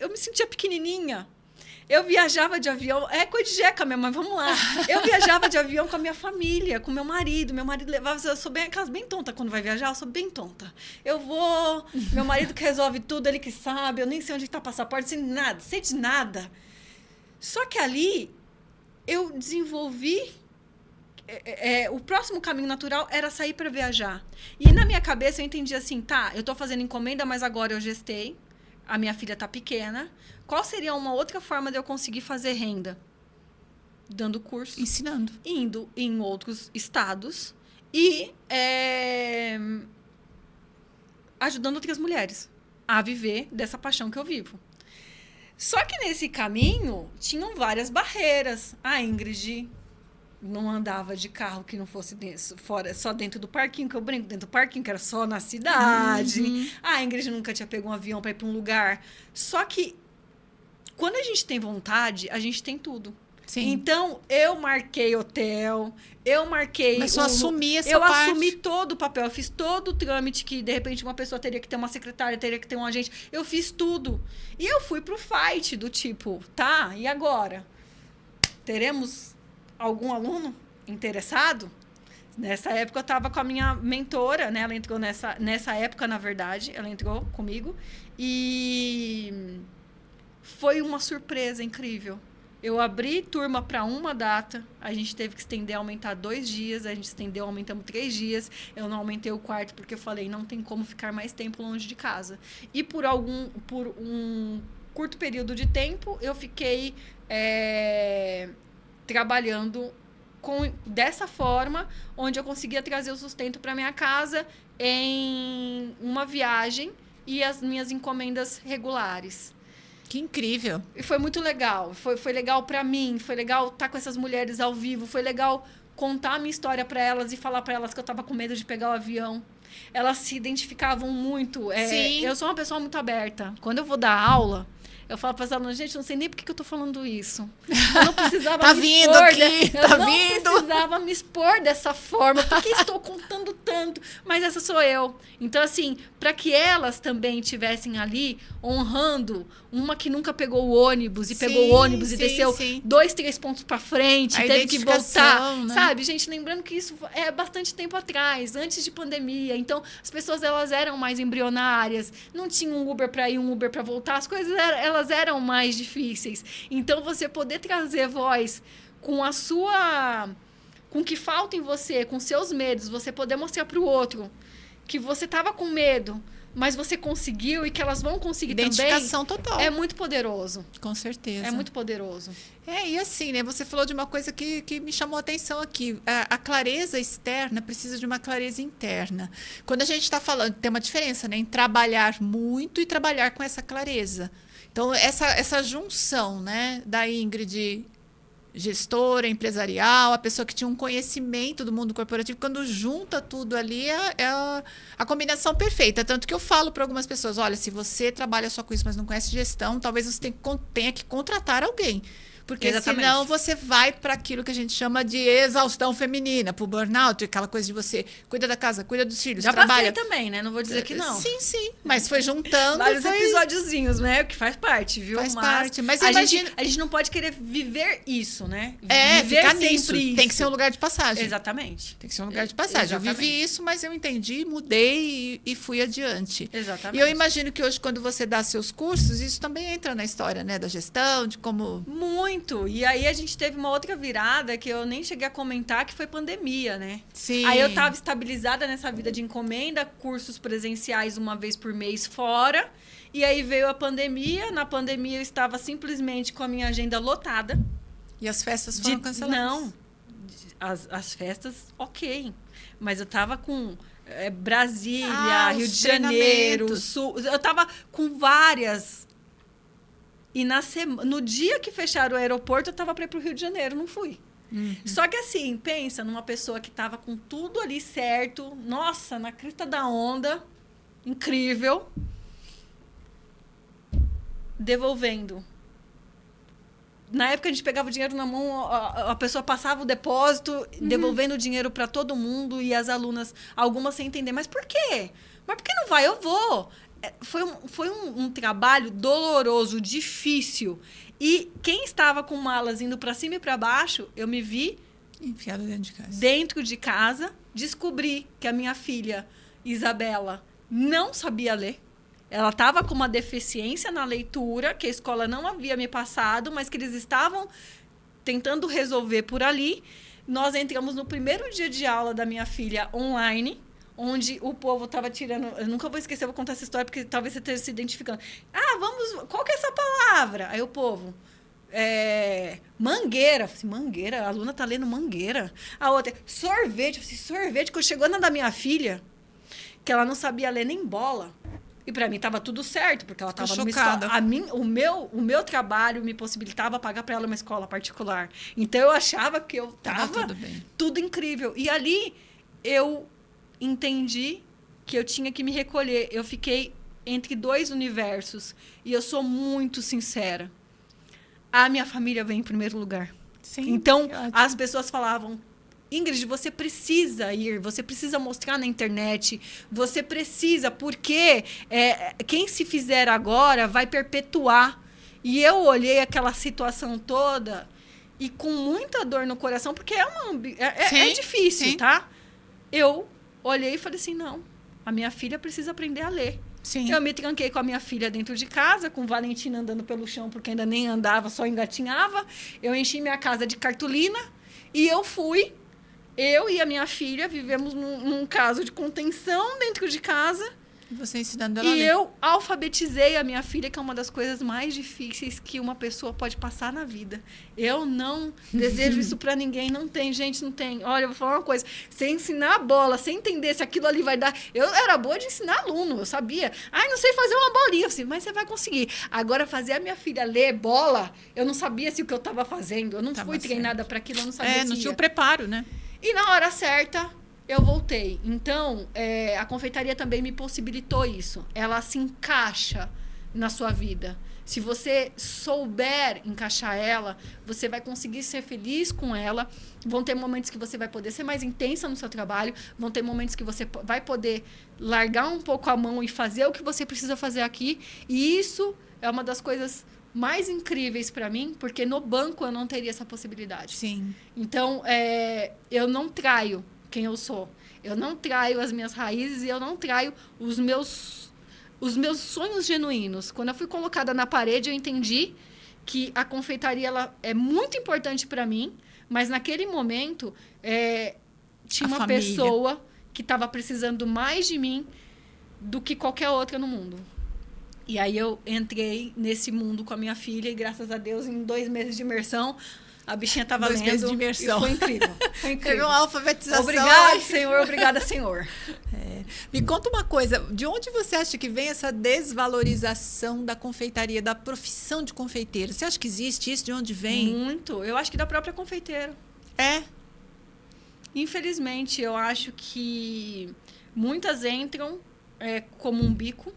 eu me sentia pequenininha. Eu viajava de avião... É coisa de jeca mesmo, mas vamos lá. Eu viajava de avião com a minha família, com meu marido. Meu marido levava... Eu sou bem tonta quando vai viajar, eu sou bem tonta. Eu vou... Meu marido que resolve tudo, ele que sabe. Eu nem sei onde está o passaporte, sei de nada. Só que ali, eu desenvolvi... o próximo caminho natural era sair para viajar. E na minha cabeça, eu entendi assim, eu estou fazendo encomenda, mas agora eu gestei. A minha filha está pequena. Qual seria uma outra forma de eu conseguir fazer renda? Dando curso. Ensinando. Indo em outros estados e ajudando outras mulheres a viver dessa paixão que eu vivo. Só que nesse caminho tinham várias barreiras. A Ingrid não andava de carro que não fosse fora, só dentro do parquinho, que eu brinco, dentro do parquinho, que era só na cidade. Uhum. A Ingrid nunca tinha pego um avião para ir para um lugar. Só que, quando a gente tem vontade, a gente tem tudo. Sim. Então, eu marquei hotel, eu marquei... Começou a assumir essa parte. parte. Eu assumi todo o papel, eu fiz todo o trâmite que, de repente, uma pessoa teria que ter uma secretária, teria que ter um agente. Eu fiz tudo. E eu fui pro fight do tipo, e agora? Teremos algum aluno interessado? Nessa época, eu estava com a minha mentora, né? Ela entrou nessa época, na verdade. Ela entrou comigo. E foi uma surpresa incrível. Eu abri turma para uma data, a gente teve que estender, aumentar 2 dias, a gente estendeu, aumentamos 3 dias. Eu não aumentei o quarto porque eu falei, não tem como ficar mais tempo longe de casa. E por um curto período de tempo, eu fiquei trabalhando dessa forma, onde eu conseguia trazer o sustento para minha casa em uma viagem e as minhas encomendas regulares. Que incrível. E foi muito legal. Foi legal para mim, foi legal estar com essas mulheres ao vivo, foi legal contar a minha história para elas e falar para elas que eu estava com medo de pegar o avião. Elas se identificavam muito. Sim. Eu sou uma pessoa muito aberta. Quando eu vou dar aula, eu falo para as alunas, gente, não sei nem por que eu tô falando isso. Eu não precisava me expor. Eu não precisava me expor dessa forma. Por que estou contando tanto? Mas essa sou eu. Então, assim, para que elas também estivessem ali honrando uma que nunca pegou o ônibus e pegou o ônibus e desceu 2, 3 pontos para frente, teve que voltar. Né? Sabe, gente, lembrando que isso é bastante tempo atrás, antes de pandemia. Então, as pessoas, elas eram mais embrionárias. Não tinha um Uber para ir, um Uber para voltar. As coisas, elas elas eram mais difíceis. Então, você poder trazer voz com a sua... com o que falta em você, com seus medos, você poder mostrar para o outro que você estava com medo, mas você conseguiu e que elas vão conseguir também. Identificação total. É muito poderoso. Com certeza. É muito poderoso. E assim, né? Você falou de uma coisa que me chamou a atenção aqui. A clareza externa precisa de uma clareza interna. Quando a gente está falando, tem uma diferença, né? Em trabalhar muito e trabalhar com essa clareza. Então, essa junção, né? Da Ingrid, gestora, empresarial, a pessoa que tinha um conhecimento do mundo corporativo, quando junta tudo ali, é a combinação perfeita. Tanto que eu falo para algumas pessoas, olha, se você trabalha só com isso, mas não conhece gestão, talvez você tenha que contratar alguém. Porque Exatamente. senão você vai para aquilo que a gente chama de exaustão feminina, para o burnout, aquela coisa de você cuida da casa, cuida dos filhos, Já trabalha. passei também, né? Não vou dizer que não. Sim. Mas foi juntando. Vários episódiozinhos, né? Que faz parte, viu? Faz parte. Mas a imagina... gente não pode querer viver isso, né? Viver ficar nisso. sempre isso. Tem que ser um lugar de passagem. Exatamente. Tem que ser um lugar de passagem. Eu vivi isso, mas eu entendi, mudei e fui adiante. Exatamente. E eu imagino que hoje, quando você dá seus cursos, isso também entra na história, né? Da gestão, de como... Muito. E aí a gente teve uma outra virada que eu nem cheguei a comentar, que foi pandemia, né? Sim. Aí eu estava estabilizada nessa vida de encomenda, cursos presenciais uma vez por mês fora. E aí veio a pandemia. Na pandemia eu estava simplesmente com a minha agenda lotada. E as festas foram canceladas? Não. As festas, ok. Mas eu estava com Brasília, Rio de Janeiro, Sul. Eu estava com várias... E no dia que fecharam o aeroporto, eu estava para ir para o Rio de Janeiro, não fui. Uhum. Só que assim, pensa numa pessoa que estava com tudo ali certo, nossa, na crista da onda, incrível, devolvendo. Na época a gente pegava o dinheiro na mão, a pessoa passava o depósito, devolvendo o dinheiro para todo mundo e as alunas, algumas sem entender. Mas por quê? Mas por que não vai? Eu vou. Foi um trabalho doloroso, difícil. E quem estava com malas indo para cima e para baixo, eu me vi enfiada dentro de casa. Dentro de casa, descobri que a minha filha, Isabela, não sabia ler. Ela estava com uma deficiência na leitura, que a escola não havia me passado, mas que eles estavam tentando resolver por ali. Nós entramos no primeiro dia de aula da minha filha online, onde o povo estava tirando... Eu nunca vou esquecer, eu vou contar essa história, porque talvez você esteja se identificando. Qual que é essa palavra? Aí o povo... mangueira. Eu falei assim, mangueira? A aluna tá lendo mangueira. A outra, sorvete. Eu falei assim, sorvete. Quando chegou na da minha filha, que ela não sabia ler nem bola. E para mim tava tudo certo, porque ela tava numa escola. O meu trabalho me possibilitava pagar para ela uma escola particular. Então eu achava que eu tava tudo incrível. E ali eu entendi que eu tinha que me recolher. Eu fiquei entre dois universos. E eu sou muito sincera. A minha família vem em primeiro lugar. Sim, então, as pessoas falavam, Ingrid, você precisa ir, você precisa mostrar na internet, você precisa, porque quem se fizer agora vai perpetuar. E eu olhei aquela situação toda e com muita dor no coração, porque é difícil, tá? Eu olhei e falei assim, não, a minha filha precisa aprender a ler. Sim. Eu me tranquei com a minha filha dentro de casa, com Valentina andando pelo chão, porque ainda nem andava, só engatinhava. Eu enchi minha casa de cartolina e eu fui. Eu e a minha filha vivemos num caso de contenção dentro de casa. E você ensinando ela a ler. E eu alfabetizei a minha filha, que é uma das coisas mais difíceis que uma pessoa pode passar na vida. Eu não desejo isso pra ninguém. Não tem, gente, não tem. Olha, eu vou falar uma coisa. Você ensinar a bola, sem entender se aquilo ali vai dar... Eu era boa de ensinar aluno, eu sabia. Não sei fazer uma bolinha. Eu falei, mas você vai conseguir. Agora, fazer a minha filha ler bola, eu não sabia se o que eu estava fazendo. Eu não fui treinada para aquilo, eu não sabia se não tinha o preparo, né? E na hora certa... eu voltei. Então, a confeitaria também me possibilitou isso. Ela se encaixa na sua vida. Se você souber encaixar ela, você vai conseguir ser feliz com ela. Vão ter momentos que você vai poder ser mais intensa no seu trabalho. Vão ter momentos que você vai poder largar um pouco a mão e fazer o que você precisa fazer aqui. E isso é uma das coisas mais incríveis para mim, porque no banco eu não teria essa possibilidade. Sim. Então, eu não traio quem eu sou. Eu não traio as minhas raízes e eu não traio os meus os meus sonhos genuínos. Quando eu fui colocada na parede, eu entendi que a confeitaria ela é muito importante para mim, mas naquele momento tinha uma pessoa que estava precisando mais de mim do que qualquer outra no mundo. E aí eu entrei nesse mundo com a minha filha e, graças a Deus, em 2 meses de imersão, a bichinha estava lendo. 2 meses de imersão. E foi incrível. Foi incrível. Teve uma alfabetização. Obrigada, Senhor. Obrigada, Senhor. Me conta uma coisa. De onde você acha que vem essa desvalorização da confeitaria, da profissão de confeiteiro? Você acha que existe isso? De onde vem? Muito. Eu acho que da própria confeiteira. Infelizmente, eu acho que muitas entram como um bico.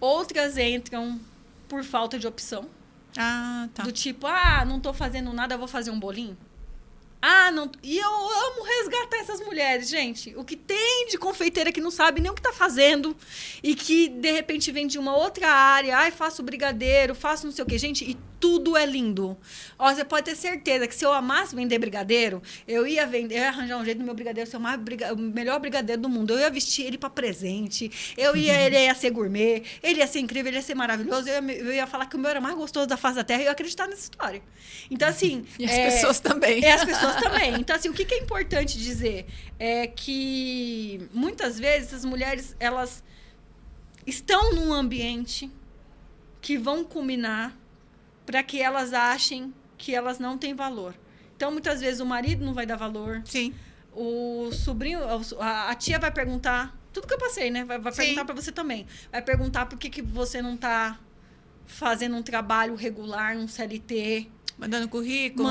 Outras entram por falta de opção. Tá. Do tipo, não tô fazendo nada, vou fazer um bolinho. Não. E eu amo resgatar essas mulheres, gente. O que tem de confeiteira que não sabe nem o que tá fazendo e que, de repente, vem de uma outra área. Faço brigadeiro, faço não sei o quê. Gente, e tudo é lindo. Você pode ter certeza que se eu amasse vender brigadeiro, eu ia arranjar um jeito do meu brigadeiro ser o melhor brigadeiro do mundo. Eu ia vestir ele para presente. Ele ia ser gourmet, ele ia ser incrível, ele ia ser maravilhoso. Eu ia falar que o meu era mais gostoso da face da terra e eu ia acreditar nessa história. Então, assim... E as pessoas também. As pessoas também. Então, assim, o que é importante dizer é que, muitas vezes, as mulheres, elas estão num ambiente que vão culminar para que elas achem que elas não têm valor. Então, muitas vezes, o marido não vai dar valor. Sim. O sobrinho, a tia vai perguntar... Tudo que eu passei, né? Vai perguntar para você também. Vai perguntar por que você não está fazendo um trabalho regular, um CLT... Mandando currículo.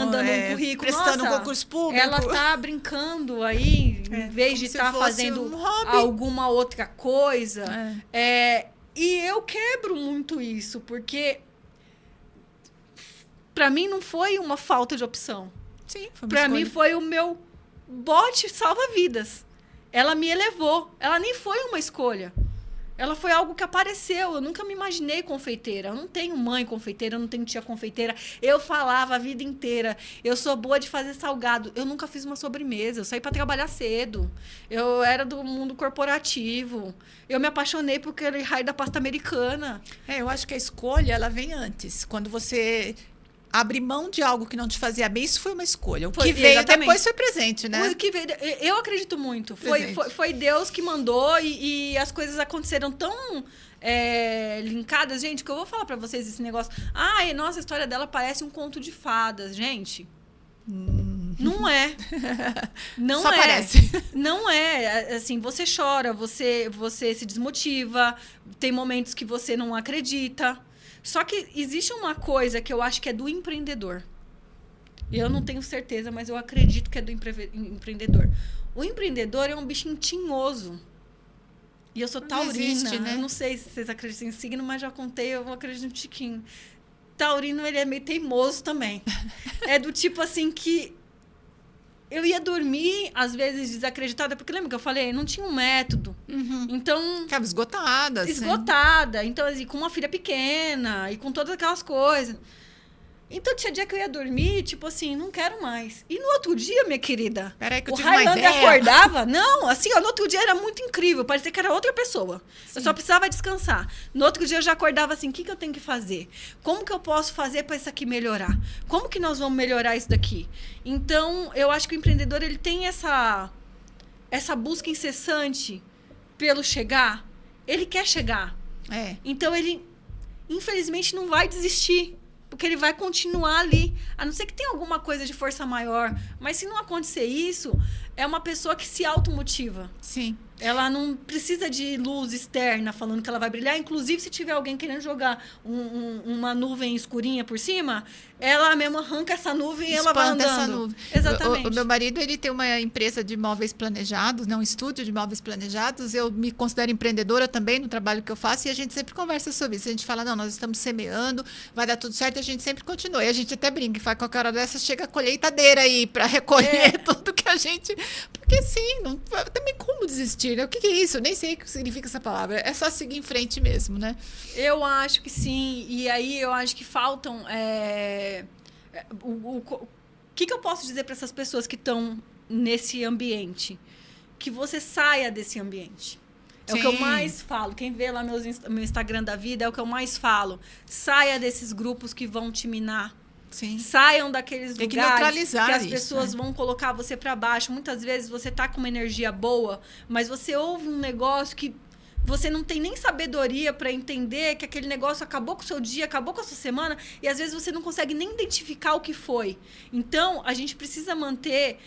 Prestando um concurso público. Ela tá brincando aí, em vez de estar fazendo alguma outra coisa. E eu quebro muito isso, porque para mim não foi uma falta de opção. Sim, foi uma Para mim foi o meu bote salva-vidas. Ela me elevou. Ela nem foi uma escolha. Ela foi algo que apareceu. Eu nunca me imaginei confeiteira. Eu não tenho mãe confeiteira, eu não tenho tia confeiteira. Eu falava a vida inteira. Eu sou boa de fazer salgado. Eu nunca fiz uma sobremesa. Eu saí para trabalhar cedo. Eu era do mundo corporativo. Eu me apaixonei por aquele raio da pasta americana. Eu acho que a escolha, ela vem antes. Quando você abrir mão de algo que não te fazia bem, isso foi uma escolha. O que veio depois foi presente, né? O que veio, eu acredito muito. Foi Deus que mandou e as coisas aconteceram tão linkadas. Gente, que eu vou falar pra vocês esse negócio. Nossa, a história dela parece um conto de fadas. Gente, não é. Não Só é. parece. Não é. Assim, você chora, você se desmotiva, tem momentos que você não acredita. Só que existe uma coisa que eu acho que é do empreendedor. Eu não tenho certeza, mas eu acredito que é do empreendedor. O empreendedor é um bichinho tinhoso. E eu sou taurina. Existe, né? Eu não sei se vocês acreditam em signo, mas já contei, eu acredito no tiquinho. Taurino, ele é meio teimoso também. É do tipo assim que eu ia dormir, às vezes, desacreditada, porque lembra que eu falei? Não tinha um método. Então... Ficava esgotada. Esgotada. Então, assim, com uma filha pequena e com todas aquelas coisas. Então, tinha dia que eu ia dormir, tipo assim, não quero mais. E no outro dia, minha querida, peraí que eu o tive uma Highlander ideia. acordava. Não, assim, no outro dia era muito incrível. Parecia que era outra pessoa. Sim. Eu só precisava descansar. No outro dia, eu já acordava assim, o que eu tenho que fazer? Como que eu posso fazer para isso aqui melhorar? Como que nós vamos melhorar isso daqui? Então, eu acho que o empreendedor, ele tem essa busca incessante pelo chegar. Ele quer chegar. Então, ele, infelizmente, não vai desistir. Porque ele vai continuar ali. A não ser que tenha alguma coisa de força maior. Mas se não acontecer isso, é uma pessoa que se automotiva. Sim. Ela não precisa de luz externa falando que ela vai brilhar. Inclusive, se tiver alguém querendo jogar uma nuvem escurinha por cima, ela mesma arranca essa nuvem e ela vai andando. Essa nuvem. Exatamente. O meu marido, ele tem uma empresa de móveis planejados, um estúdio de móveis planejados. Eu me considero empreendedora também no trabalho que eu faço e a gente sempre conversa sobre isso. A gente fala, não, nós estamos semeando, vai dar tudo certo e a gente sempre continua. E a gente até brinca, fala, qualquer hora dessa chega a colheitadeira aí para recolher tudo que a gente... Porque sim, não, também como desistir? O que é isso? Eu nem sei o que significa essa palavra. É só seguir em frente mesmo, né? Eu acho que sim. E aí eu acho que faltam... O que eu posso dizer para essas pessoas que estão nesse ambiente? Que você saia desse ambiente. É o que eu mais falo. Quem vê lá meu Instagram da vida é o que eu mais falo. Saia desses grupos que vão te minar. Sim. Saiam daqueles Tem que lugares neutralizar que as isso, pessoas né? vão colocar você para baixo. Muitas vezes você tá com uma energia boa, mas você ouve um negócio que você não tem nem sabedoria para entender que aquele negócio acabou com o seu dia, acabou com a sua semana, e às vezes você não consegue nem identificar o que foi. Então, a gente precisa manter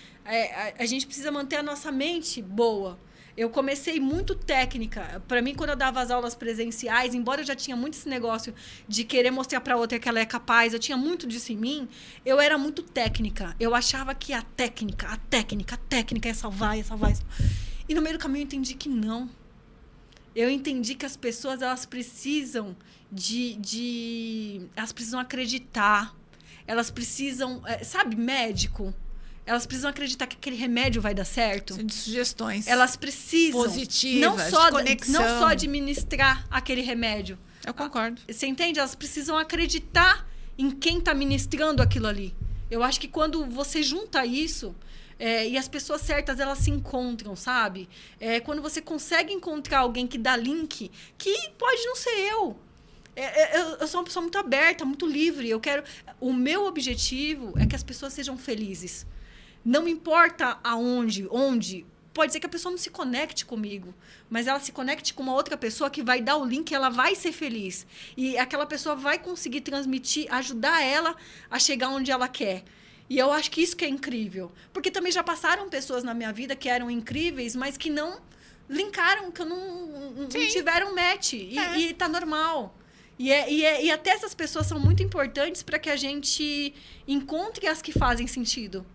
a nossa mente boa. Eu comecei muito técnica. Para mim, quando eu dava as aulas presenciais, embora eu já tinha muito esse negócio de querer mostrar para outra que ela é capaz, eu tinha muito disso em mim, eu era muito técnica. Eu achava que a técnica ia salvar, ia salvar. E no meio do caminho eu entendi que não. Eu entendi que as pessoas, elas precisam elas precisam acreditar. Elas precisam, sabe, médico? Elas precisam acreditar que aquele remédio vai dar certo. De sugestões. Elas precisam. Positivas, de conexão. Não só administrar aquele remédio. Eu concordo. Você entende? Elas precisam acreditar em quem está ministrando aquilo ali. Eu acho que quando você junta isso... e as pessoas certas, elas se encontram, sabe? Quando você consegue encontrar alguém que dá link, que pode não ser eu. Eu sou uma pessoa muito aberta, muito livre. O meu objetivo é que as pessoas sejam felizes. Não importa onde. Pode ser que a pessoa não se conecte comigo, mas ela se conecte com uma outra pessoa que vai dar o link e ela vai ser feliz. E aquela pessoa vai conseguir transmitir, ajudar ela a chegar onde ela quer. E eu acho que isso que é incrível. Porque também já passaram pessoas na minha vida que eram incríveis, mas que não linkaram, que não tiveram match. E tá normal. E até essas pessoas são muito importantes para que a gente encontre as que fazem sentido.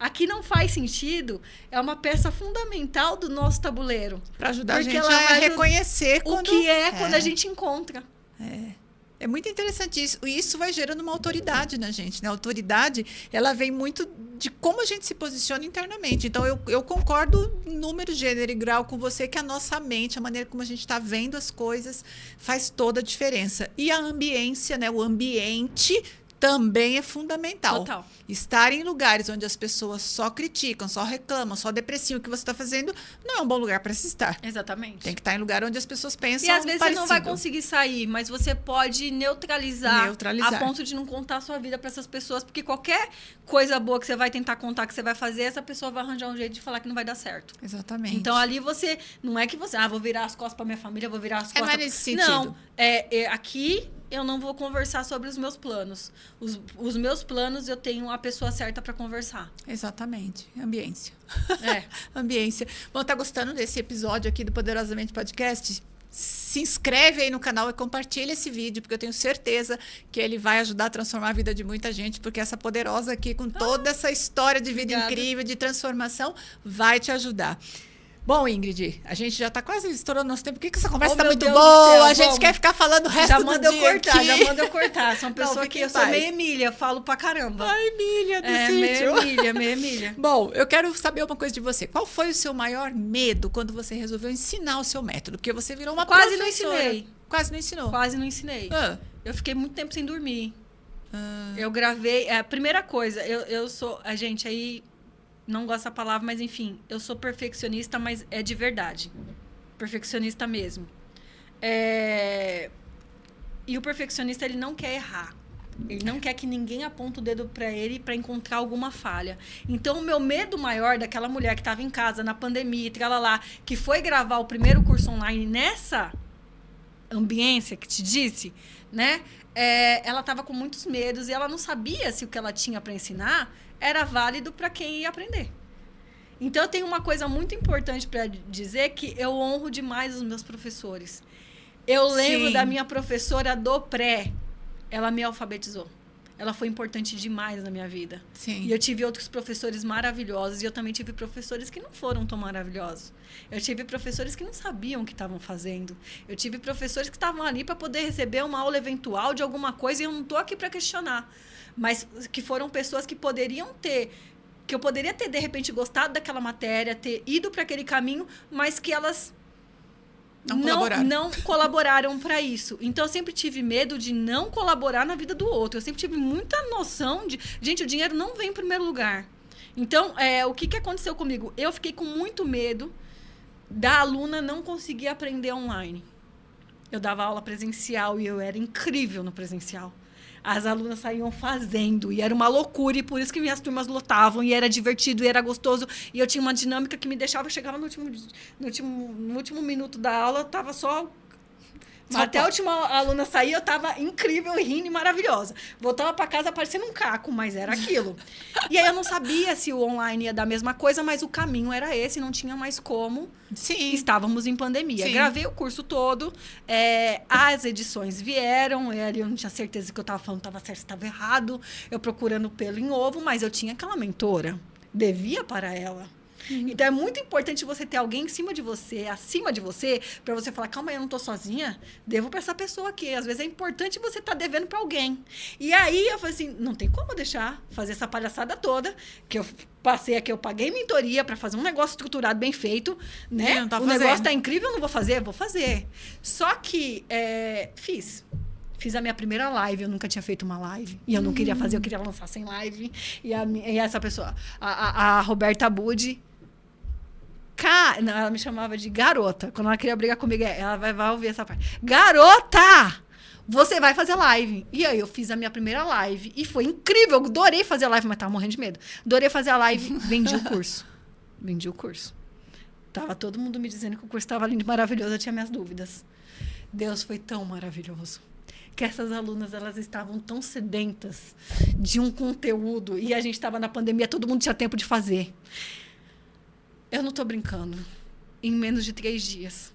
A que não faz sentido é uma peça fundamental do nosso tabuleiro. Para ajudar a gente a reconhecer quando a gente encontra. É muito interessante isso. E isso vai gerando uma autoridade na gente, né? A autoridade, ela vem muito de como a gente se posiciona internamente. Então, eu concordo em número, gênero e grau com você que a nossa mente, a maneira como a gente está vendo as coisas, faz toda a diferença. E a ambiência, né? O ambiente também é fundamental. Total. Estar em lugares onde as pessoas só criticam, só reclamam, só depreciam o que você está fazendo, não é um bom lugar para se estar. Exatamente. Tem que estar em lugar onde as pessoas pensam E às vezes parecido. você não vai conseguir sair, mas você pode neutralizar. A ponto de não contar a sua vida para essas pessoas, porque qualquer coisa boa que você vai tentar contar, que você vai fazer, essa pessoa vai arranjar um jeito de falar que não vai dar certo. Exatamente. Então ali você, não é que você, vou virar as costas para minha família, vou virar as costas. Não é nesse sentido. Não, aqui eu não vou conversar sobre os meus planos. Os meus planos, eu tenho a pessoa certa para conversar. Exatamente. Ambiência. Ambiência. Bom, tá gostando desse episódio aqui do Poderosamente Podcast? Se inscreve aí no canal e compartilha esse vídeo, porque eu tenho certeza que ele vai ajudar a transformar a vida de muita gente, porque essa poderosa aqui, com toda essa história de vida incrível, de transformação, vai te ajudar. Bom, Ingrid, a gente já está quase estourando nosso tempo. Por que essa conversa está muito boa? A gente quer ficar falando o resto do dia aqui. Já manda eu cortar. Sou uma pessoa que eu sou meio Emília, falo pra caramba. A Emília do sítio. Meio Emília. Bom, eu quero saber uma coisa de você. Qual foi o seu maior medo quando você resolveu ensinar o seu método? Porque você virou uma professora. Quase não ensinou. Quase não ensinei. Eu fiquei muito tempo sem dormir. Eu gravei... A primeira coisa, eu sou... A gente aí... Não gosto dessa palavra, mas enfim, eu sou perfeccionista, mas é de verdade. Perfeccionista mesmo. E o perfeccionista, ele não quer errar. Ele não quer que ninguém aponte o dedo para ele para encontrar alguma falha. Então, o meu medo maior daquela mulher que estava em casa, na pandemia, tralalá, que foi gravar o primeiro curso online nessa ambiência que te disse, né? Ela estava com muitos medos e ela não sabia se o que ela tinha para ensinar era válido para quem ia aprender. Então, eu tenho uma coisa muito importante para dizer, que eu honro demais os meus professores. Eu lembro da minha professora do pré. Ela me alfabetizou. Ela foi importante demais na minha vida. Sim. E eu tive outros professores maravilhosos. E eu também tive professores que não foram tão maravilhosos. Eu tive professores que não sabiam o que estavam fazendo. Eu tive professores que estavam ali para poder receber uma aula eventual de alguma coisa. E eu não estou aqui para questionar. Mas que foram pessoas que poderiam ter... Que eu poderia ter, de repente, gostado daquela matéria, ter ido para aquele caminho, mas que elas... Não colaboraram para isso. Então, eu sempre tive medo de não colaborar na vida do outro. Eu sempre tive muita noção de... Gente, o dinheiro não vem em primeiro lugar. Então, o que aconteceu comigo? Eu fiquei com muito medo da aluna não conseguir aprender online. Eu dava aula presencial e eu era incrível no presencial. As alunas saíam fazendo e era uma loucura, e por isso que minhas turmas lotavam, e era divertido, e era gostoso, e eu tinha uma dinâmica que me deixava, chegava no último minuto da aula, eu tava só até a última aluna sair, eu tava incrível, rindo e maravilhosa. Voltava para casa parecendo um caco, mas era aquilo. E aí eu não sabia se o online ia dar a mesma coisa, mas o caminho era esse, não tinha mais como. Sim. Estávamos em pandemia. Sim. Gravei o curso todo, as edições vieram, eu não tinha certeza que eu estava falando estava certo, estava errado, eu procurando pelo em ovo, mas eu tinha aquela mentora, devia para ela. Então, é muito importante você ter alguém acima de você, para você falar, calma aí, eu não tô sozinha, devo para essa pessoa aqui. Às vezes é importante você estar devendo para alguém. E aí, eu falei assim, não tem como deixar fazer essa palhaçada toda, que eu passei aqui, eu paguei mentoria para fazer um negócio estruturado, bem feito, né? Não tá o fazendo. negócio tá incrível, eu não vou fazer? Vou fazer. Só que, Fiz a minha primeira live, eu nunca tinha feito uma live. E eu não queria fazer, eu queria lançar sem live. E essa pessoa, a Roberta Budi, ela me chamava de garota. Quando ela queria brigar comigo, ela vai ouvir essa parte. Garota! Você vai fazer live. E aí eu fiz a minha primeira live. E foi incrível, eu adorei fazer a live, mas tava morrendo de medo. Adorei fazer a live, vendi o curso. Tava todo mundo me dizendo que o curso estava lindo e maravilhoso, eu tinha minhas dúvidas. Deus foi tão maravilhoso. Que essas alunas, elas estavam tão sedentas de um conteúdo. E a gente estava na pandemia, todo mundo tinha tempo de fazer. Eu não estou brincando. Em menos de 3 dias,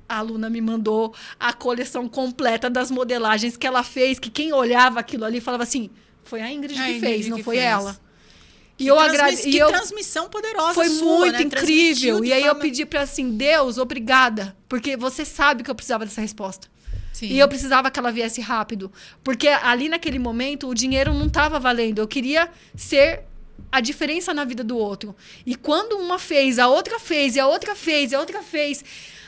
a aluna me mandou a coleção completa das modelagens que ela fez, que quem olhava aquilo ali falava assim, foi a Ingrid que fez, não foi ela. E eu agradeço. Que transmissão poderosa foi sua, muito né? Incrível. E aí eu pedi para assim, Deus, obrigada, porque você sabe que eu precisava dessa resposta. Sim. E eu precisava que ela viesse rápido. Porque ali naquele momento, o dinheiro não estava valendo. Eu queria ser a diferença na vida do outro. E quando uma fez, a outra fez, e a outra fez, e a outra fez,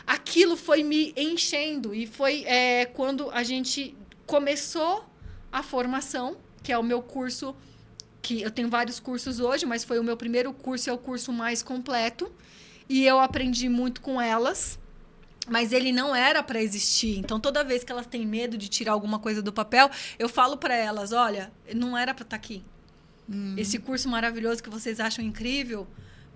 aquilo foi me enchendo. E foi quando a gente começou a formação, que é o meu curso, que eu tenho vários cursos hoje, mas foi o meu primeiro curso, é o curso mais completo. E eu aprendi muito com elas. Mas ele não era para existir. Então, toda vez que elas têm medo de tirar alguma coisa do papel, eu falo para elas, olha, não era para estar aqui. Esse curso maravilhoso que vocês acham incrível,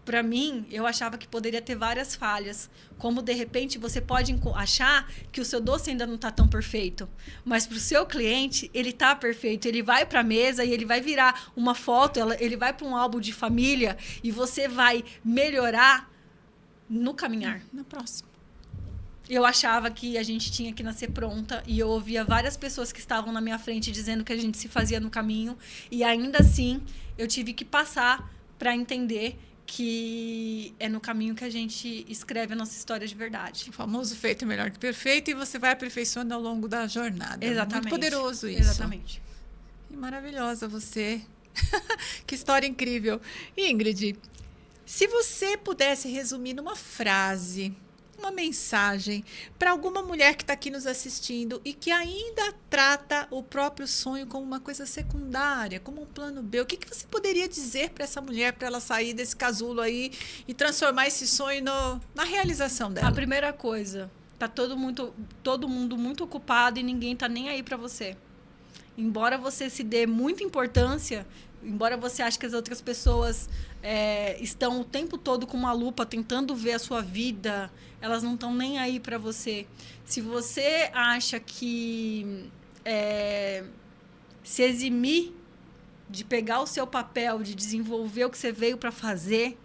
para mim, eu achava que poderia ter várias falhas. Como, de repente, você pode achar que o seu doce ainda não está tão perfeito. Mas para o seu cliente, ele está perfeito. Ele vai para a mesa e ele vai virar uma foto, ele vai para um álbum de família e você vai melhorar no caminhar. No próximo. Eu achava que a gente tinha que nascer pronta e eu ouvia várias pessoas que estavam na minha frente dizendo que a gente se fazia no caminho e ainda assim eu tive que passar para entender que é no caminho que a gente escreve a nossa história de verdade. O famoso feito é melhor que perfeito e você vai aperfeiçoando ao longo da jornada. Exatamente. Muito poderoso isso. Exatamente. E maravilhosa você. Que história incrível. Ingrid, se você pudesse resumir numa frase, uma mensagem para alguma mulher que está aqui nos assistindo e que ainda trata o próprio sonho como uma coisa secundária, como um plano B, o que você poderia dizer para essa mulher para ela sair desse casulo aí e transformar esse sonho na realização dela? A primeira coisa, tá todo mundo muito ocupado e ninguém tá nem aí para você. Embora você se dê muita importância, embora você ache que as outras pessoas estão o tempo todo com uma lupa tentando ver a sua vida, elas não estão nem aí para você. Se você acha que se eximir de pegar o seu papel, de desenvolver o que você veio para fazer,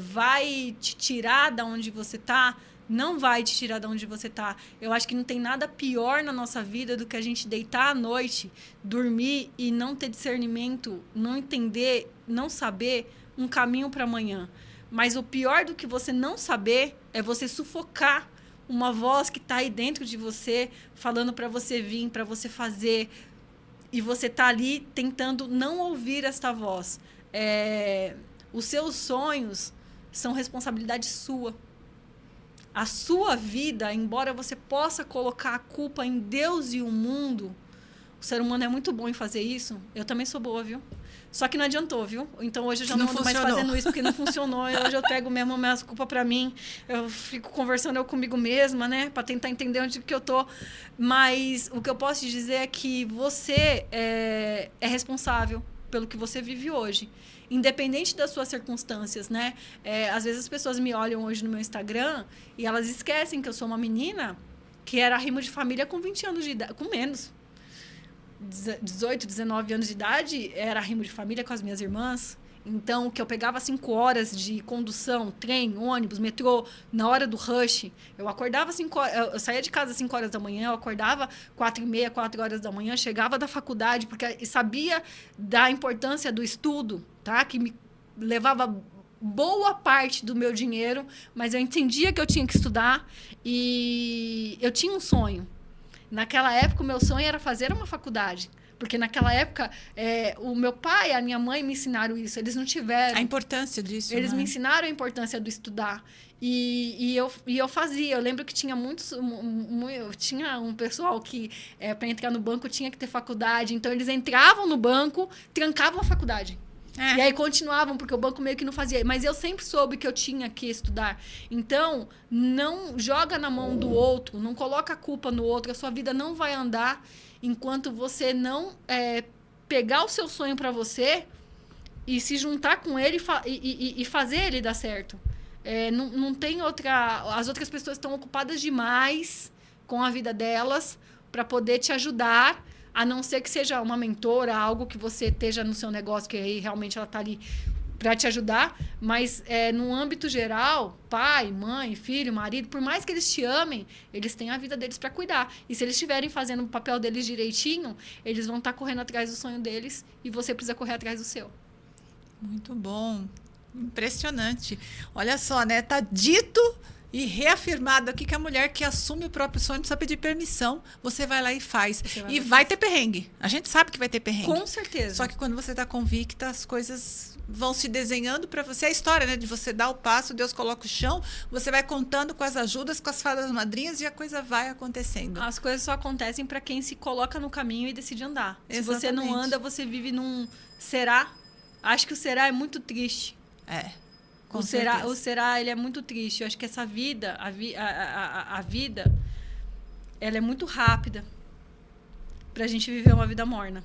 vai te tirar da onde você está, não vai te tirar de onde você está. Eu acho que não tem nada pior na nossa vida do que a gente deitar à noite, dormir e não ter discernimento, não entender, não saber um caminho para amanhã. Mas o pior do que você não saber é você sufocar uma voz que está aí dentro de você, falando para você vir, para você fazer, e você tá ali tentando não ouvir esta voz. Os seus sonhos são responsabilidade sua. A sua vida, embora você possa colocar a culpa em Deus e o mundo, o ser humano é muito bom em fazer isso, eu também sou boa, viu? Só que não adiantou, viu? Então hoje eu já não ando mais fazendo isso porque não funcionou. E hoje eu pego mesmo minhas culpas pra mim. Eu fico conversando comigo mesma, né? Pra tentar entender onde que eu tô. Mas o que eu posso te dizer é que você é responsável pelo que você vive hoje. Independente das suas circunstâncias, né? Às vezes as pessoas me olham hoje no meu Instagram e elas esquecem que eu sou uma menina que era rimo de família com 20 anos de idade, com menos. 18, 19 anos de idade, era rimo de família com as minhas irmãs. Então, que eu pegava 5 horas de condução, trem, ônibus, metrô, na hora do rush. Eu acordava 5 horas, eu saía de casa às 5 horas da manhã, eu acordava 4h30, 4 horas da manhã, chegava da faculdade, porque sabia da importância do estudo, tá? Que me levava boa parte do meu dinheiro, mas eu entendia que eu tinha que estudar e eu tinha um sonho. Naquela época, o meu sonho era fazer uma faculdade. Porque naquela época, o meu pai e a minha mãe me ensinaram isso. Eles não tiveram... A importância disso, Eles né? me ensinaram a importância do estudar. E eu fazia. Eu lembro que tinha tinha um pessoal que, para entrar no banco, tinha que ter faculdade. Então, eles entravam no banco, trancavam a faculdade. E aí continuavam, porque o banco meio que não fazia. Mas eu sempre soube que eu tinha que estudar. Então, não joga na mão do outro, não coloca a culpa no outro. A sua vida não vai andar enquanto você não pegar o seu sonho para você e se juntar com ele e fazer ele dar certo. Não tem outra... As outras pessoas estão ocupadas demais com a vida delas para poder te ajudar, a não ser que seja uma mentora, algo que você esteja no seu negócio, que aí realmente ela está ali para te ajudar. Mas, no âmbito geral, pai, mãe, filho, marido, por mais que eles te amem, eles têm a vida deles para cuidar. E se eles estiverem fazendo o papel deles direitinho, eles vão estar correndo atrás do sonho deles e você precisa correr atrás do seu. Muito bom. Impressionante. Olha só, né? Tá dito e reafirmado aqui que a mulher que assume o próprio sonho não precisa pedir permissão. Você vai lá e faz. E vai ter perrengue. A gente sabe que vai ter perrengue. Com certeza. Só que quando você está convicta, as coisas vão se desenhando para você. A história, né? De você dar o passo, Deus coloca o chão, você vai contando com as ajudas, com as fadas madrinhas e a coisa vai acontecendo. As coisas só acontecem para quem se coloca no caminho e decide andar. Exatamente. Se você não anda, você vive num será. Acho que o será é muito triste. O será, ele é muito triste. Eu acho que essa vida, a vida, ela é muito rápida pra gente viver uma vida morna.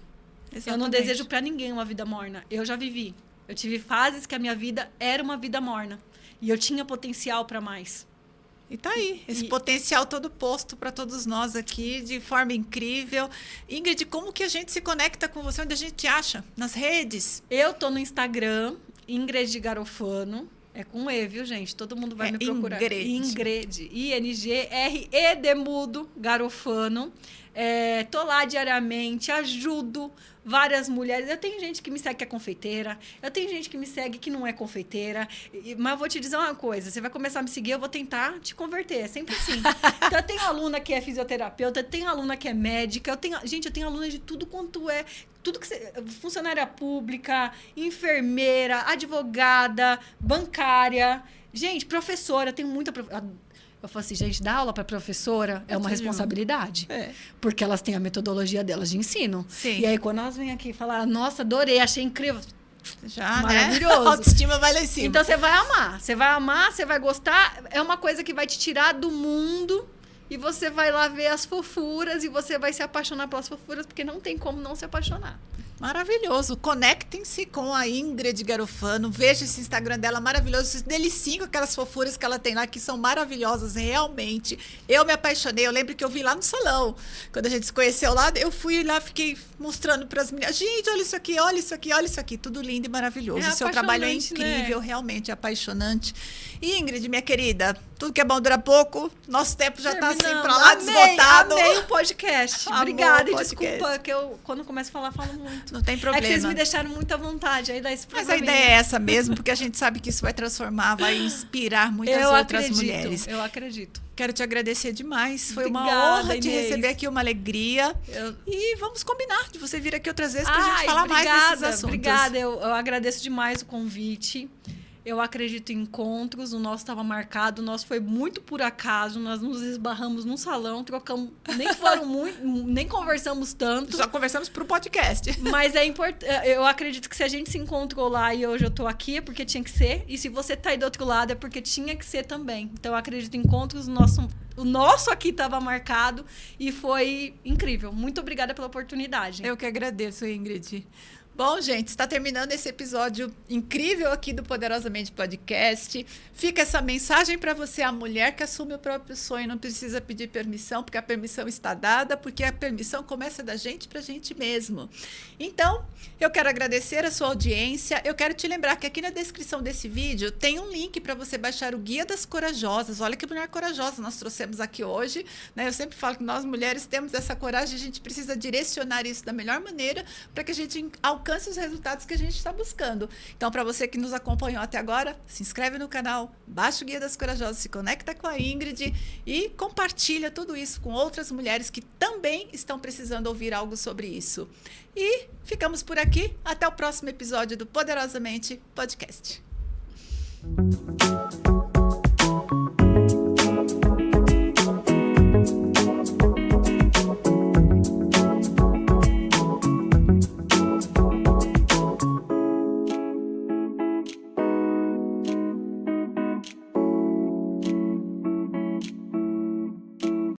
Exatamente. Eu não desejo pra ninguém uma vida morna. Eu já vivi. Eu tive fases que a minha vida era uma vida morna. E eu tinha potencial pra mais. E tá aí, esse potencial todo posto para todos nós aqui, de forma incrível. Ingrid, como que a gente se conecta com você? Onde a gente acha? Nas redes? Eu tô no Instagram, Ingrid Garofano. É com E, viu, gente? Todo mundo vai me procurar. Ingrid. I-N-G-R-E de mudo, Garofano. Tô lá diariamente, ajudo várias mulheres. Eu tenho gente que me segue que é confeiteira. Eu tenho gente que me segue que não é confeiteira. Mas eu vou te dizer uma coisa. Você vai começar a me seguir, eu vou tentar te converter. É sempre assim. Então, eu tenho aluna que é fisioterapeuta, eu tenho aluna que é médica. Gente, eu tenho aluna de tudo quanto é... funcionária pública, enfermeira, advogada, bancária. Gente, professora. Tenho muita... Eu falo assim, gente, dar aula para professora é uma responsabilidade. Porque elas têm a metodologia delas de ensino. Sim. E aí, quando elas vêm aqui falar, nossa, adorei, achei incrível. Já, maravilhoso. Né? A autoestima vai lá em cima. Então, você vai amar. Você vai amar, você vai gostar. É uma coisa que vai te tirar do mundo e você vai lá ver as fofuras e você vai se apaixonar pelas fofuras, porque não tem como não se apaixonar. Maravilhoso. Conectem-se com a Ingrid Garofano. Veja esse Instagram dela maravilhoso. Se deliciem com aquelas fofuras que ela tem lá, que são maravilhosas, realmente. Eu me apaixonei. Eu lembro que eu vi lá no salão. Quando a gente se conheceu lá, eu fui lá, fiquei mostrando para as meninas. Gente, olha isso aqui, olha isso aqui, olha isso aqui. Tudo lindo e maravilhoso. O seu trabalho é incrível, né? Realmente apaixonante. E Ingrid, minha querida, tudo que é bom dura pouco. Nosso tempo já está assim para lá, desbotado. Amei o podcast. Obrigada. E desculpa que eu, quando começo a falar, falo muito. Não tem problema. É que vocês me deixaram muita vontade. Aí dá isso pra Mas a ideia é essa mesmo, porque a gente sabe que isso vai transformar, vai inspirar muitas outras mulheres. Eu acredito. Quero te agradecer demais. Foi Obrigada, uma honra te Inês. receber aqui, uma alegria. E vamos combinar de você vir aqui outras vezes pra gente falar mais desses assuntos. Obrigada. Eu agradeço demais o convite. Eu acredito em encontros, o nosso estava marcado, o nosso foi muito por acaso, nós nos esbarramos num salão, trocamos, nem conversamos tanto. Só conversamos pro podcast. Mas é importante, eu acredito que se a gente se encontrou lá e hoje eu tô aqui é porque tinha que ser, e se você tá aí do outro lado é porque tinha que ser também. Então eu acredito em encontros, o nosso aqui estava marcado e foi incrível. Muito obrigada pela oportunidade. Eu que agradeço, Ingrid. Bom, gente, está terminando esse episódio incrível aqui do Poderosamente Podcast. Fica essa mensagem para você, a mulher que assume o próprio sonho, não precisa pedir permissão, porque a permissão está dada, porque a permissão começa da gente para a gente mesmo. Então, eu quero agradecer a sua audiência. Eu quero te lembrar que aqui na descrição desse vídeo tem um link para você baixar o Guia das Corajosas. Olha que mulher corajosa nós trouxemos aqui hoje, né? Eu sempre falo que nós mulheres temos essa coragem, a gente precisa direcionar isso da melhor maneira para que a gente alcance os resultados que a gente está buscando. Então, para você que nos acompanhou até agora, se inscreve no canal, baixa o Guia das Corajosas, se conecta com a Ingrid e compartilha tudo isso com outras mulheres que também estão precisando ouvir algo sobre isso. E ficamos por aqui. Até o próximo episódio do Poderosamente Podcast.